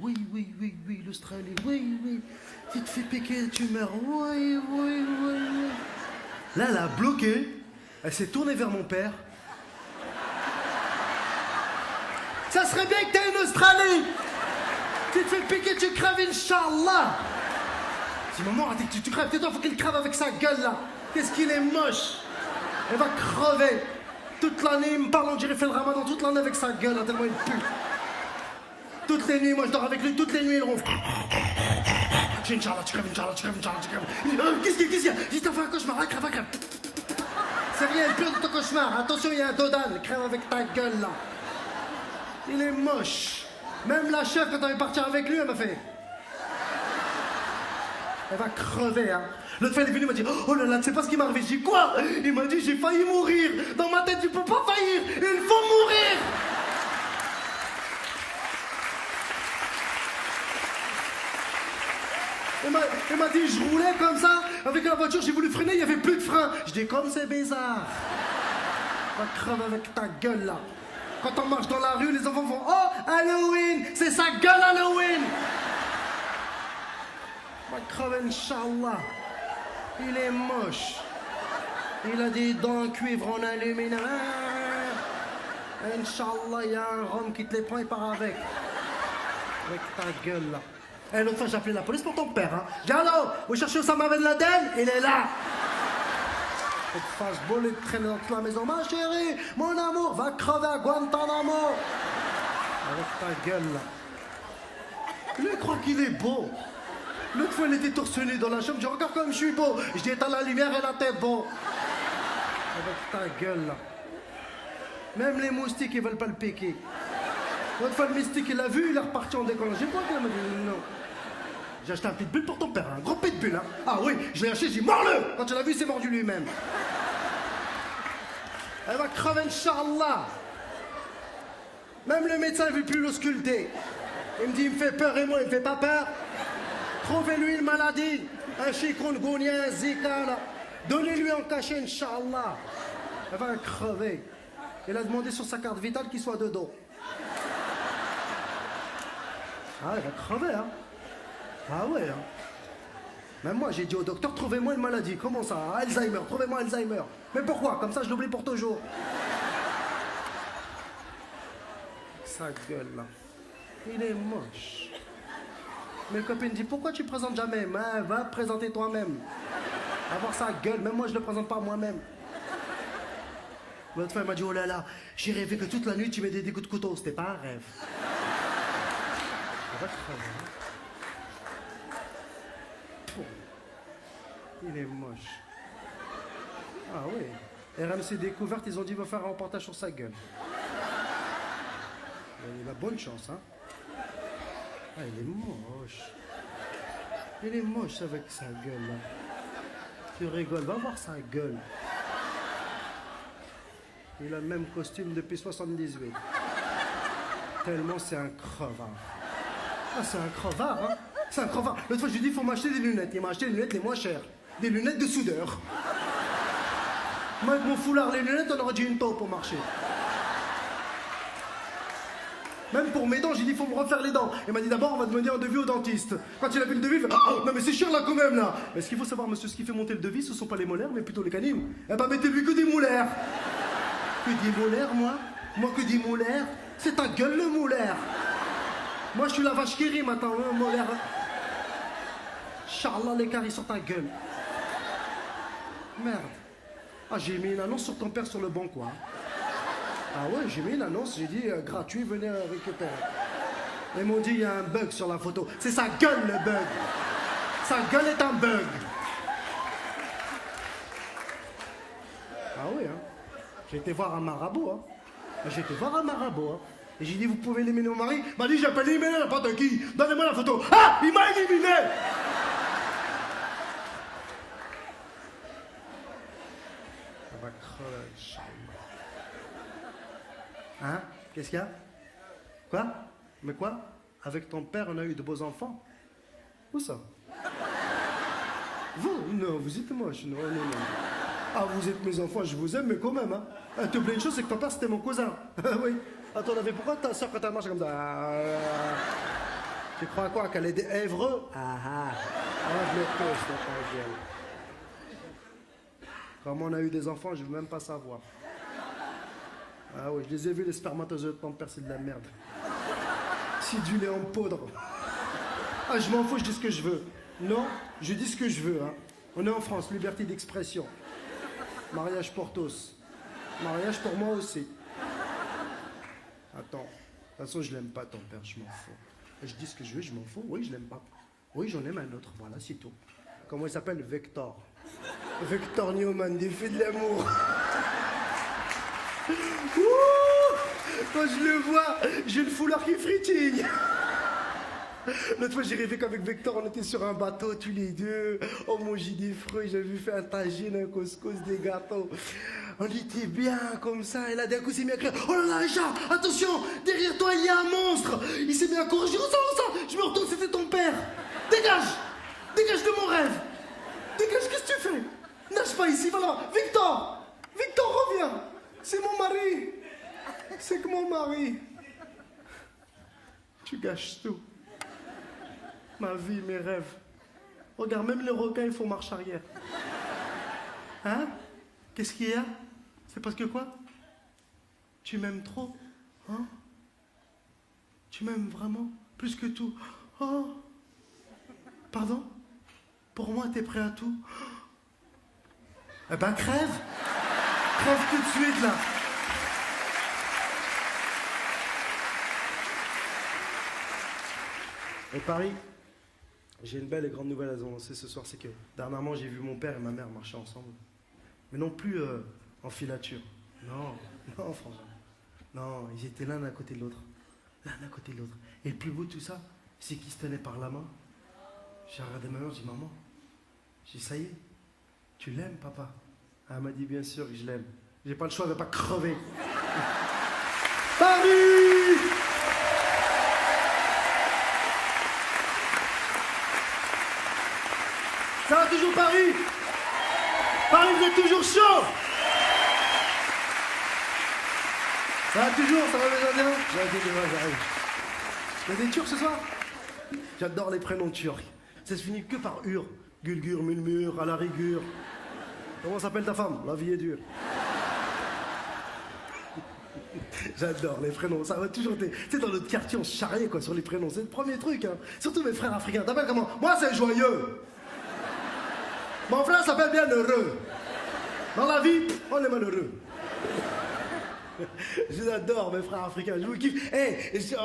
oui, l'Australie, oui. Tu te fais piquer, tu meurs, oui. Là, elle a bloqué. Elle s'est tournée vers mon père. Ça serait bien que t'aies une Australie. Tu te fais piquer, tu crèves, Inch'Allah. Si maman, tu crèves, tais-toi, faut qu'il crève avec sa gueule là. Qu'est-ce qu'il est moche. Elle va crever. Toute l'année, il me parle, on dirait fait le ramadan toute l'année avec sa gueule, là, tellement il pue. Toutes les nuits, moi je dors avec lui, toutes les nuits, il ronfle. J'ai Inch'Allah, tu crèves, Inch'Allah, tu crèves, Inch'Allah, tu crèves. Il dit, qu'est-ce qu'il y a? J'ai dit, t'as fait un cauchemar, hein, crève, crève. C'est rien, le pire de ton cauchemar. Attention, il y a un Dodan, crève avec ta gueule là. Il est moche. Même la chef, quand on est parti avec lui, elle m'a fait. Elle va crever, hein. L'autre fois, elle est venue, il m'a dit, oh là là, tu sais pas ce qui m'est arrivé. J'ai dit, quoi? Il m'a dit, j'ai failli mourir. Dans ma tête, tu peux pas faillir. Il faut mourir. Il m'a dit, je roulais comme ça, avec la voiture, j'ai voulu freiner, il n'y avait plus de frein. Je dis, comme c'est bizarre. Va crever avec ta gueule, là. Quand on marche dans la rue, les enfants font, oh, Halloween, c'est sa gueule Halloween. Va crever, Inch'Allah. Il est moche. Il a des dents en cuivre en aluminium. Inch'Allah, il y a un rhum qui te les prend et part avec. Avec ta gueule, là. Et l'autre fois, j'ai appelé la police pour ton père, hein. J'ai dit, allô, vous cherchez Osama Ben Laden? Il est là. Et te fasse voler, te traîner dans toute la maison. Ma chérie, mon amour, va crever à Guantanamo. Avec ta gueule, là. Lui, il croit qu'il est beau. L'autre fois, il était torse nu dans la chambre. Je dis, regarde comme je suis beau. Je dis, éteins la lumière et la tête beau. Avec ta gueule, là. Même les moustiques, ils veulent pas le piquer. L'autre fois, le mystique, il l'a vu, il est reparti en décollant. J'ai pas qu'il m'a dit, non. J'ai acheté un pitbull pour ton père, un gros pitbull, hein. Ah oui, je l'ai acheté, j'ai dit, mords-le. Quand tu l'as vu, il s'est mordu lui-même. Elle va crever, Inch'Allah. Même le médecin, il veut plus l'ausculter. Il me dit, il me fait peur et moi, il me fait pas peur. Trouvez-lui une maladie, un chikungunya, un zika, là. Donnez-lui en cachet, Inch'Allah. Elle va crever. Il a demandé sur sa carte vitale qu'il soit de dos. Ah, elle va crever, hein. Ah ouais, hein. Même moi, j'ai dit au docteur, trouvez-moi une maladie. Comment ça? Alzheimer, trouvez-moi Alzheimer. Mais pourquoi? Comme ça, je l'oublie pour toujours. Sa gueule, là. Il est moche. Mes copines disent, pourquoi tu présentes jamais? Ben, va te présenter toi-même. Avoir sa gueule, même moi, je ne le présente pas moi-même. L'autre fois, elle m'a dit, oh là là, j'ai rêvé que toute la nuit, tu mets des coups de couteau. C'était pas un rêve. Ça va crever, hein. Il est moche. Ah oui. RMC Découverte, ils ont dit, il va faire un reportage sur sa gueule. Il a bonne chance, hein. Ah, il est moche. Il est moche avec sa gueule, là. Tu rigoles, va voir sa gueule. Il a le même costume depuis 78. Tellement c'est un crevard. Ah, c'est un crevard, hein. C'est un crevard. L'autre fois, je lui ai dit, il faut m'acheter des lunettes. Il m'a acheté les lunettes les moins chères. Des lunettes de soudeur. Moi, avec mon foulard, les lunettes, on aurait dit une taupe pour marcher. Même pour mes dents, j'ai dit, il faut me refaire les dents. Il m'a dit, d'abord, on va demander un devis au dentiste. Quand il a vu le devis, il fait, oh, non mais c'est cher là quand même, là. Mais ce qu'il faut savoir, monsieur, ce qui fait monter le devis, ce sont pas les molaires, mais plutôt les canines. Eh ben, mettez-lui que des molaires. Que des molaires, moi? Moi, que des molaires? C'est ta gueule, le molaire. Moi, je suis la vache qui rit maintenant, le molaire. Inch'Allah, les caries sur ta gueule. Merde. Ah, j'ai mis une annonce sur ton père sur le bon coin. Ah ouais, j'ai mis une annonce, j'ai dit gratuit, venez récupérer. Ils m'ont dit, il y a un bug sur la photo. C'est sa gueule, le bug. Sa gueule est un bug. Ah oui, hein. J'ai été voir un marabout, hein. J'ai été voir un marabout, hein. Et j'ai dit, vous pouvez éliminer mon mari? Il m'a dit, j'ai pas éliminé n'importe qui. Donnez-moi la photo. Ah, il m'a éliminé. Ça va crever. Hein? Qu'est-ce qu'il y a? Quoi? Mais quoi? Avec ton père, on a eu de beaux enfants? Où ça? Vous? Non, vous êtes moche. Non, non, non. Ah, vous êtes mes enfants, je vous aime, mais quand même, hein. Ah, t'as oublié une chose, c'est que ton père, c'était mon cousin. Oui. Attends, pourquoi ta soeur, quand elle marche comme ça? Tu crois quoi? Qu'elle est des Évreux? Ah ah. Ah, je le touche, ta gueule. Comment on a eu des enfants, je veux même pas savoir. Ah oui, je les ai vus, les spermatozoïdes de ton père, c'est de la merde. C'est du lait en poudre. Ah, je m'en fous, je dis ce que je veux. Non, je dis ce que je veux, hein. On est en France, liberté d'expression. Mariage pour tous. Mariage pour moi aussi. Attends, de toute façon, je l'aime pas, ton père, je m'en fous. Je dis ce que je veux, je m'en fous, oui, je l'aime pas. Oui, j'en aime un autre, voilà, c'est tout. Comment il s'appelle? Vector. Vector Newman, des Feux de l'amour. Quand je le vois, j'ai le foulard qui fritille. L'autre fois, j'ai rêvé qu'avec Vector, on était sur un bateau, tous les deux. On mangeait des fruits, j'ai vu faire un tagine, un couscous, des gâteaux. On était bien comme ça, et là, d'un coup, il s'est mis à crier. Oh là là, Richard, attention, derrière toi, il y a un monstre. Il s'est mis à courir, je dis, où ça? Je me retourne, c'était ton père. Dégage, dégage de mon rêve. Dégage, qu'est-ce que tu fais? Nage pas ici, voilà. Victor, Victor, reviens. C'est mon mari. C'est que mon mari. Tu gâches tout. Ma vie, mes rêves. Regarde, même les requins, ils font marche arrière. Hein? Qu'est-ce qu'il y a? C'est parce que quoi? Tu m'aimes trop, hein? Tu m'aimes vraiment, plus que tout. Oh! Pardon? Pour moi, t'es prêt à tout? Eh ben, crève! Crève tout de suite, là! Et Paris, j'ai une belle et grande nouvelle à vous annoncer ce soir, c'est que dernièrement j'ai vu mon père et ma mère marcher ensemble. Mais non plus en filature. Non, non François. Non, ils étaient l'un à côté de l'autre. L'un à côté de l'autre. Et le plus beau de tout ça, c'est qu'ils se tenaient par la main. J'ai regardé ma mère, j'ai dit maman. J'ai dit ça y est, tu l'aimes papa? Elle m'a dit bien sûr que je l'aime. J'ai pas le choix, elle va pas crever. Paris! Ça va toujours Paris? Paris, vous êtes toujours chaud? Ça va toujours? Ça va les Indiens? J'arrive. Il y a des Turcs ce soir? J'adore les prénoms turcs. Ça se finit que par ur. Gulgur, mulmur, à la rigueur. Comment s'appelle ta femme? La vie est dure. J'adore les prénoms, ça va toujours. Tu sais, dans notre quartier, on se charriait quoi, sur les prénoms. C'est le premier truc, hein. Surtout mes frères africains. T'appelles comment? Moi, c'est joyeux. Mon frère s'appelle bien heureux. Dans la vie, on est malheureux. Je les adore, mes frères africains, je vous kiffe.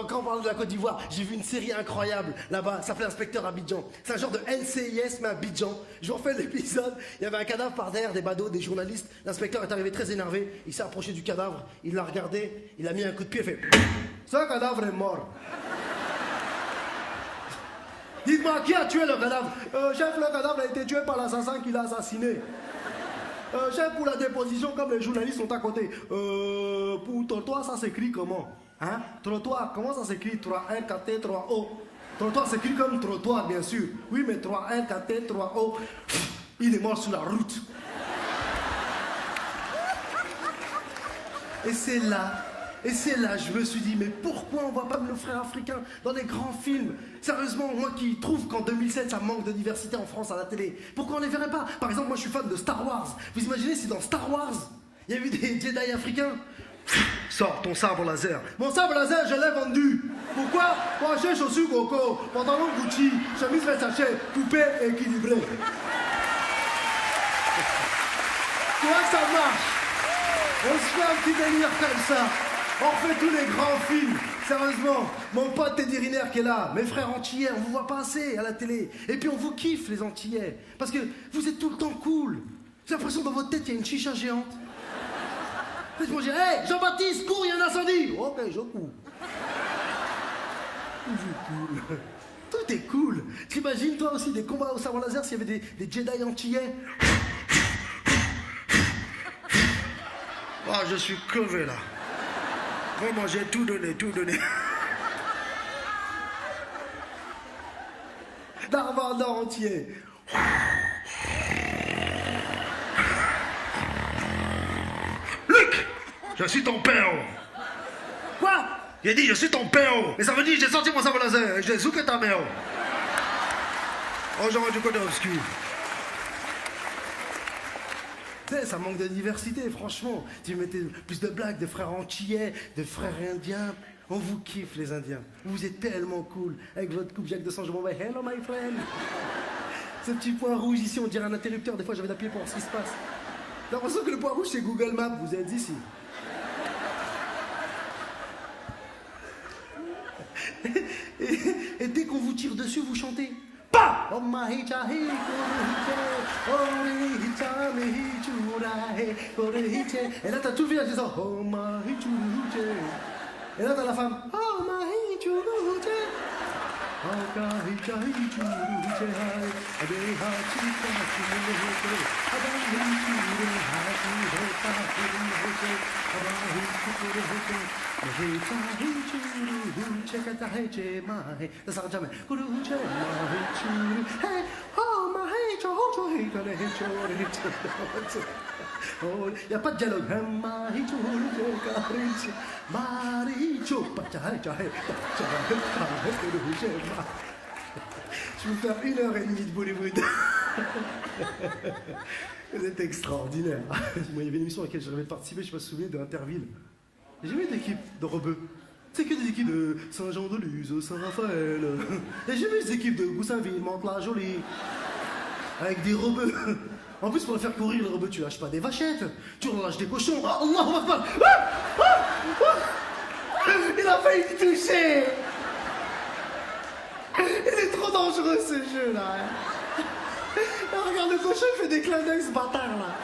Quand on parle de la Côte d'Ivoire, j'ai vu une série incroyable là-bas, ça s'appelait Inspecteur Abidjan. C'est un genre de NCIS, mais Abidjan. Je vous refais l'épisode, il y avait un cadavre par terre, des badauds, des journalistes. L'inspecteur est arrivé très énervé, il s'est approché du cadavre, il l'a regardé, il a mis un coup de pied et fait « Ce cadavre est mort ». Dites-moi, qui a tué le cadavre? Chef, le cadavre a été tué par l'assassin qui l'a assassiné. Chef, pour la déposition, comme les journalistes sont à côté. Pour trottoir, ça s'écrit comment? Hein? Trottoir, comment ça s'écrit? 3-1, 4T, 3O. Trottoir s'écrit comme trottoir, bien sûr. Oui, mais 3-1, 4T, 3O. Il est mort sur la route. Et c'est là, je me suis dit, mais pourquoi on voit pas nos frères africains dans des grands films? Sérieusement, moi qui trouve qu'en 2007, ça manque de diversité en France à la télé, pourquoi on les verrait pas? Par exemple, moi je suis fan de Star Wars. Vous imaginez si dans Star Wars, il y a eu des Jedi africains? Sors ton sabre laser. Mon sabre laser, je l'ai vendu. Pourquoi? Moi j'ai chaussures Coco, pantalon Gucci, chemise Versace, coupé et équilibré. Tu vois que ça marche? On se fait un petit délire comme ça. On refait tous les grands films. Sérieusement, mon pote Teddy Riner qui est là, mes frères antillais, on vous voit pas assez à la télé. Et puis on vous kiffe les antillais. Parce que vous êtes tout le temps cool. J'ai l'impression que dans votre tête, il y a une chicha géante. Faites-moi dire, hé, Jean-Baptiste, cours, il y a un incendie. Ok, je cours. Tout est cool. Tout est cool. T'imagines toi aussi des combats au sabre laser s'il y avait des Jedi antillais? Oh, je suis crevé là. Vraiment, j'ai tout donné, tout donné. Darvardor entier. Luc, je suis ton père. Quoi? J'ai dit, je suis ton père. Et ça veut dire, j'ai sorti mon sabre laser et je l'ai souqué ta mère. Oh, j'aurais du côté obscur. Ça manque de diversité, franchement. Tu mettais plus de blagues, de frères antillais, de frères indiens. On vous kiffe, les Indiens. Vous êtes tellement cool. Avec votre coupe Jacques de Sang, je m'en vais. Hello, my friend. Ce petit point rouge ici, on dirait un interrupteur. Des fois, j'avais d'appuyer pour voir ce qui se passe. J'ai l'impression que le point rouge, c'est Google Maps. Vous êtes ici. Et dès qu'on vous tire dessus, vous chantez. Paf! Oh my chahi et là t'as tout le village disant oh my et là t'as la femme oh my ça s'arrête jamais. Il n'y a pas de dialogue. Je vais vous faire 1h30 de Bollywood. Vous êtes extraordinaire. Moi, il y avait une émission à laquelle j'avais participé, je ne sais pas si vous vous souvenez, de Interville. J'ai jamais eu d'équipe de rebeux. C'est que des équipes de Saint-Jean-de-Luz, Saint-Raphaël. J'ai jamais eu des équipes de Goussainville, Mantes-la-Jolie. Avec des rebeux. En plus, pour le faire courir, le rebeu, tu lâches pas des vachettes. Tu relâches des cochons. Ah, Allahu Akbar. Il a failli te toucher. Il est trop dangereux, ce jeu-là. Regarde, le cochon, il fait des clins d'œil, ce bâtard-là.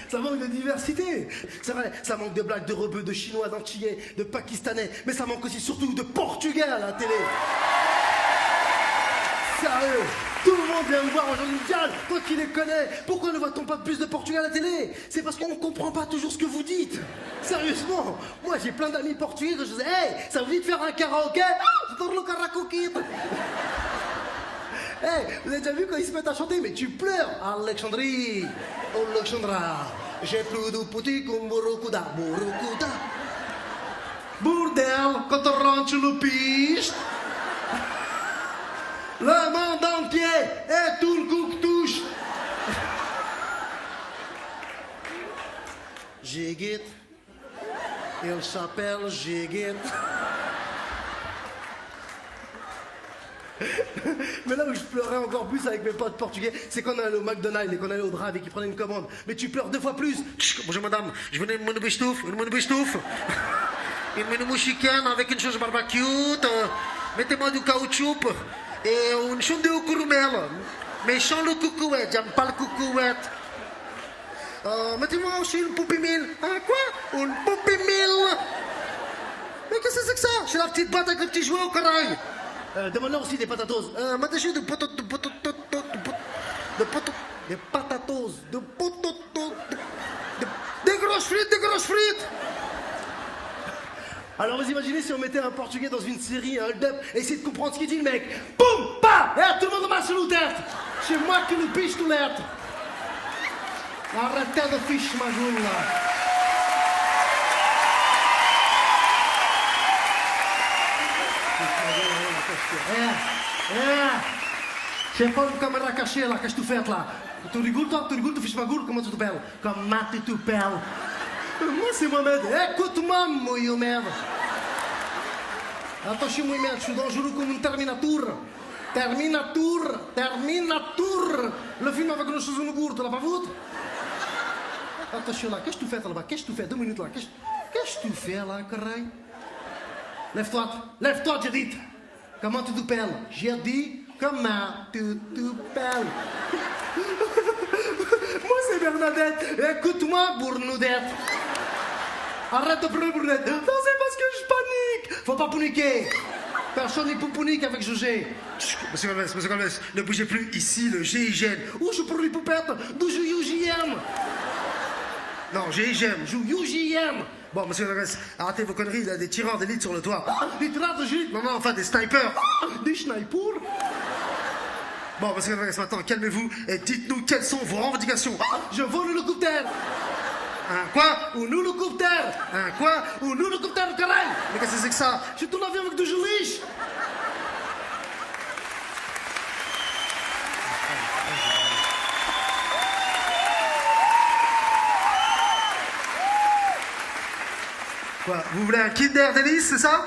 Ça manque de diversité. C'est vrai, ça manque de blagues de rebeux, de chinois, d'antillais, de pakistanais, mais ça manque aussi surtout de portugais à la télé. Sérieux, tout le monde vient me voir aujourd'hui, Dial, toi qui les connais, pourquoi ne voit-on pas plus de portugais à la télé? C'est parce qu'on ne comprend pas toujours ce que vous dites. Sérieusement, moi j'ai plein d'amis portugais que je dis, hey, ça vous dit de faire un karaoké? Je tourne le karaoké. Hey, vous avez déjà vu quand ils se mettent à chanter? Mais tu pleures. Alexandrie, Alexandra, j'ai plus de petit comme Borokuda, Borokuda. Bordel, quand on rentre sur le piste, le monde entier et tout le coup que touche. Jigit, il s'appelle Jigit. Mais là où je pleurais encore plus avec mes potes portugais, c'est qu'on allait au McDonald's et qu'on allait au drive et qu'ils prenaient une commande. Mais tu pleures 2 fois plus. Bonjour madame, je veux une menu bistouf, une menu chicken avec une sauce barbecue, mettez-moi du caoutchouc et une chandelle au courumel. Mais sans le coucouette, j'aime pas le coucouette. Mettez-moi aussi une poupée mille. Ah quoi? Une poupée mille? Mais qu'est-ce que c'est que ça? C'est la petite boîte avec le petit jouet au corail. Demande-leur aussi des patatos. M'attacher de patatos. Des grosses frites. Alors vous imaginez si on mettait un portugais dans une série, un hold-up, et essayer de comprendre ce qu'il dit le mec. Boum, pa, tout le monde marche sur le tête. C'est moi qui nous piche tout l'être. Arrêtez de fiche ma joule là. C'est pas une caméra cachée là, qu'est-ce que tu fais là? Tu rigoles toi, tu fiches ma gueule, comment tu t'appelles? Comment tu t'appelles? Moi c'est Mohamed, écoute-moi Mohamed. Attention Mohamed, je suis dangereux comme une Terminator. Le film avec une chose de gourde, tu l'as pas vu? Attention là, qu'est-ce que tu fais là-bas? Qu'est-ce que tu fais? 2 minutes là, qu'est-ce que tu fais là, carré? Lève-toi, j'ai dit. Comment tu t'appelles? J'ai dit, comment tu t'appelles? Moi, c'est Bernadette. Écoute-moi, Bournoudette. Arrête de pleurer, Bournoudette. Non, c'est parce que je panique. Faut pas paniquer. Personne n'est pour paniquer avec José. Monsieur Galvez, ne bougez plus. Ici, le GIGN. Où je prends les poupettes? D'où je UJM? Non, GIGM. Joue UJM. Bon, monsieur Galvez, arrêtez vos conneries, il y a des tireurs d'élite sur le toit. Des tireurs de gîte? Non, enfin, des snipers. Des snipers? Bon, monsieur Galvez, maintenant, calmez-vous et dites-nous quelles sont vos revendications. Je veux l'hélicoptère. Un quoi? Ou nous l'hélicoptère? Un quoi? Ou nous l'hélicoptère, carré? Mais qu'est-ce que c'est que ça? Je tourne l'avion avec du geliche. Quoi? Vous voulez un Kinder Délice, c'est ça?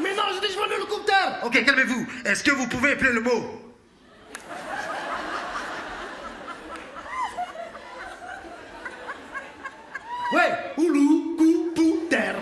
Mais non, je dis je veux l'hélicoptère. Ok, calmez-vous. Est-ce que vous pouvez appeler le mot? Ouais, oulou, coup, pou, terre.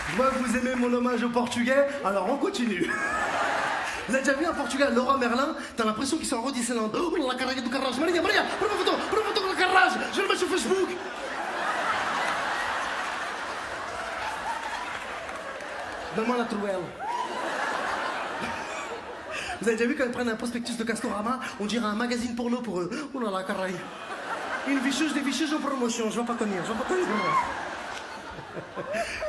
Je vois que vous aimez mon hommage au portugais, alors on continue. Vous avez déjà vu un portugais, Laura Merlin? T'as l'impression qu'ils sont en Disneyland. Oh la carrage du carrage. Maria, prends ma photo de la carrage. Je le mets sur Facebook. Donne-moi la trouelle. Vous avez déjà vu quand ils prennent un prospectus de Castorama, on dirait un magazine porno pour eux. Oh là là, carré. Une ficheuse, des ficheuses en promotion, je vais pas tenir.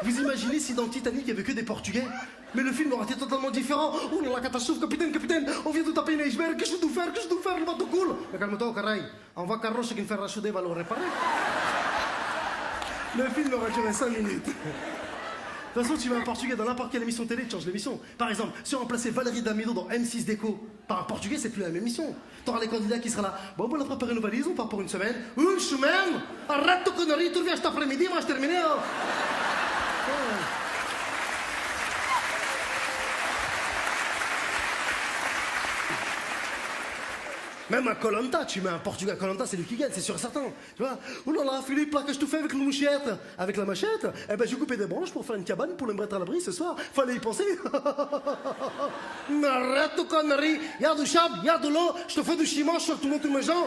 Vous imaginez si dans Titanic il y avait que des Portugais? Mais le film aurait été totalement différent. Oh là là, catastrophe, capitaine, on vient de taper une iceberg, qu'est-ce que je dois faire, le bateau coule. Mais calme-toi, carré. On va Carlos qui me fait racheter, va le réparer. Le film aurait duré 5 minutes. De toute façon, tu mets un Portugais dans n'importe quelle émission télé, tu changes l'émission. Par exemple, si on remplaçait Valérie Damido dans M6 Déco par un Portugais, c'est plus la même émission. T'auras les candidats qui seraient là. Bon, on a préparé nos valises, on part pour une semaine. Une semaine? Arrête ton connerie, tu reviens cet après-midi, moi je terminé. Hein. Même à Koh Lanta, tu mets un Portugais à Koh Lanta, c'est lui qui gagne, c'est sûr et certain. Tu vois? Oh là là, Philippe, là, qu'est-ce que tu fais avec la mouchette? Avec la machette? Eh ben, j'ai coupé des branches pour faire une cabane pour le mettre à l'abri ce soir. Fallait y penser. Arrête ton connerie. Y'a du sable, y'a de l'eau, je te fais du ciment, je te retourne tous mes gens.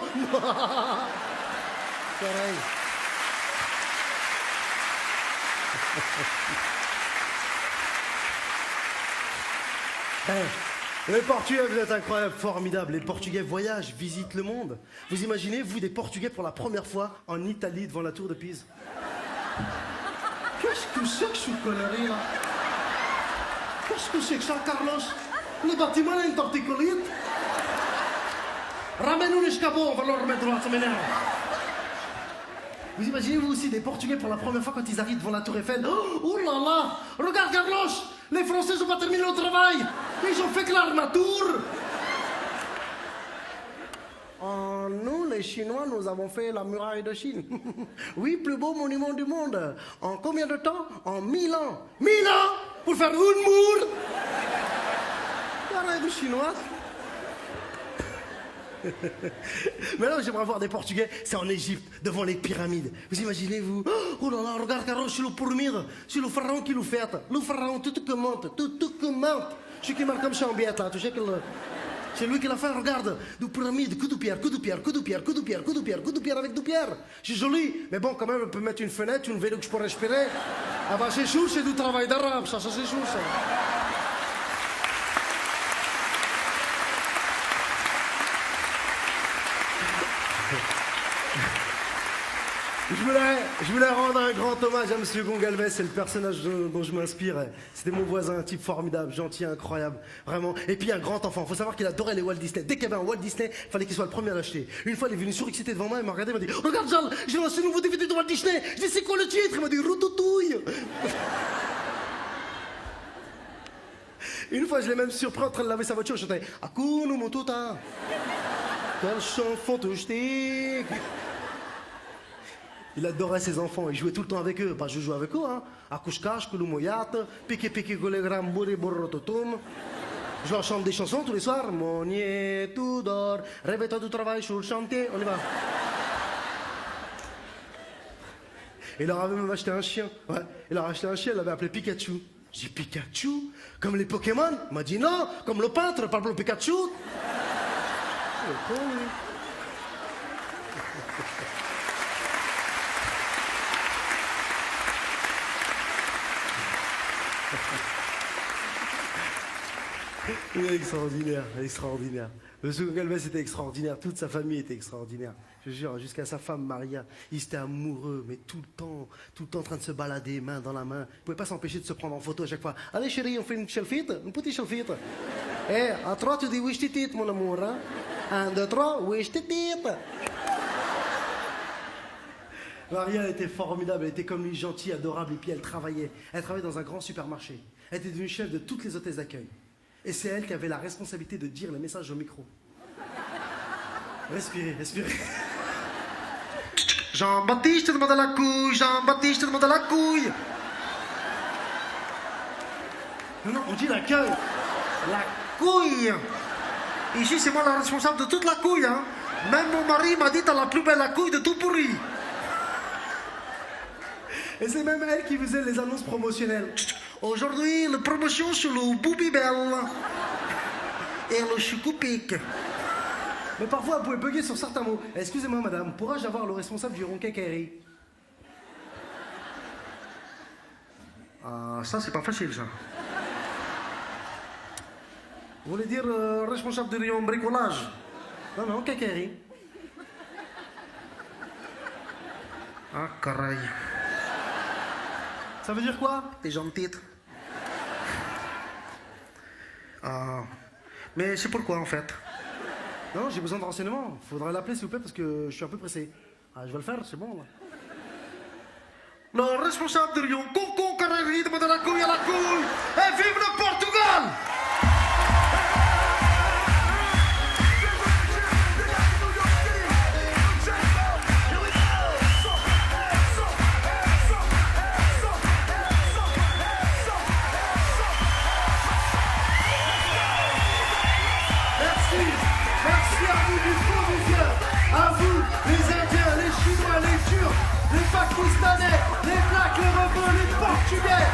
Pareil. Les Portugais, vous êtes incroyables, formidables. Les Portugais voyagent, visitent le monde. Vous imaginez, vous, des Portugais pour la première fois en Italie devant la tour de Pise? Qu'est-ce que c'est que ce connerie là? Qu'est-ce que c'est que ça, Carlos? Le bâtiment a une torticolite. Ramène-nous les escabeaux, on va leur remettre droit, ça m'énerve. Vous imaginez, vous aussi, des Portugais pour la première fois quand ils arrivent devant la tour Eiffel? Oh là là! Regarde, Carlos! Les Français n'ont pas terminé le travail! Ils ont fait que l'armature! Nous, les Chinois, nous avons fait la muraille de Chine. Oui, plus beau monument du monde. En combien de temps? En 1000 ans. 1000 ans? Pour faire une moule? Pareil, les Chinois. Mais là, j'aimerais voir des Portugais, c'est en Égypte, devant les pyramides. Vous imaginez, vous? Oh là là, regarde, Carlos, c'est le pyramide, c'est le pharaon qui le fait. Le pharaon, tout commente, tout commente. Je qui marque comme ça en biette, là, tu sais que c'est lui qui l'a fait, regarde. Du pyramide, coup de pierre avec du pierre. C'est joli, mais bon, quand même, on peut mettre une fenêtre, une vélo que je peux respirer. Ah bah, c'est chaud, c'est du travail d'arabe, ça c'est chaud, ça. Je voulais rendre un grand hommage à M. Gongalves, c'est le personnage dont je m'inspire. C'était mon voisin, un type formidable, gentil, incroyable, vraiment. Et puis un grand enfant, faut savoir qu'il adorait les Walt Disney. Dès qu'il y avait un Walt Disney, il fallait qu'il soit le premier à l'acheter. Une fois, il est venu surexcité devant moi, il m'a regardé, il m'a dit « Regarde Charles, j'ai lancé un nouveau DVD de Walt Disney !» Je dis « C'est quoi le titre ?» Il m'a dit « Routotouille !» Une fois, je l'ai même surpris en train de laver sa voiture, je chantais « Hakuna Matata !» Quelle chanson touche-t-il? Il adorait ses enfants, il jouait tout le temps avec eux. Bah, je jouais avec eux, hein. Akouchkash, Kouloumoyat, Pique Golegram, Bourri Borrototum. Je leur chante des chansons tous les soirs. Monier, tout d'or, rêve-toi du travail sur le chantier. On y va. Il leur avait même acheté un chien. Ouais, il leur a acheté un chien, il l'avait appelé Pikachu. J'ai dit Pikachu? Comme les Pokémon? Il m'a dit non, comme le peintre, Pablo Pikachu. Le con, lui. Il est extraordinaire, extraordinaire. Monsieur Gongalves était extraordinaire, toute sa famille était extraordinaire. Je jure, jusqu'à sa femme Maria, ils étaient amoureux, mais tout le temps en train de se balader, main dans la main. Ils ne pouvaient pas s'empêcher de se prendre en photo à chaque fois. Allez chérie, on fait une selfie, une petite selfie. Eh, à 3, tu dis oui, je t'étite, mon amour. Hein? 1, 2, 3, oui, je t'étite. Maria était formidable, elle était comme lui, gentille, adorable, et puis elle travaillait. Elle travaillait dans un grand supermarché. Elle était devenue chef de toutes les hôtesses d'accueil. Et c'est elle qui avait la responsabilité de dire les messages au micro. Respirez, respirez. Jean-Baptiste te demande à la couille, Jean-Baptiste te demande à la couille. Non, on dit l'accueil. La couille. Ici, c'est moi la responsable de toute la couille, hein. Même mon mari m'a dit t'as la plus belle la couille de tout pourri. Et c'est même elle qui faisait les annonces promotionnelles. Aujourd'hui, la promotion sur le Boubibel et le Choucoupic. Mais parfois, vous pouvez bugger sur certains mots. Excusez-moi, madame, pourrais-je avoir le responsable du Ronquet-Quéry? Ça, c'est pas facile, ça. Vous voulez dire responsable du rayon bricolage? Non, Quéry. Ah, caray. Ça veut dire quoi? T'es gentil. Mais c'est pourquoi, en fait? Non, j'ai besoin de renseignements. Faudrait l'appeler, s'il vous plaît, parce que je suis un peu pressé. Je vais le faire, c'est bon, là. Le responsable de Lyon, Coco, carré, rythme de la couille à la couille, et vive le Portugal! Merci à vous du fond du cœur, à vous, les Indiens, les Chinois, les Turcs, les Pakistanais, les Blacks, les Rebeux, les Portugais.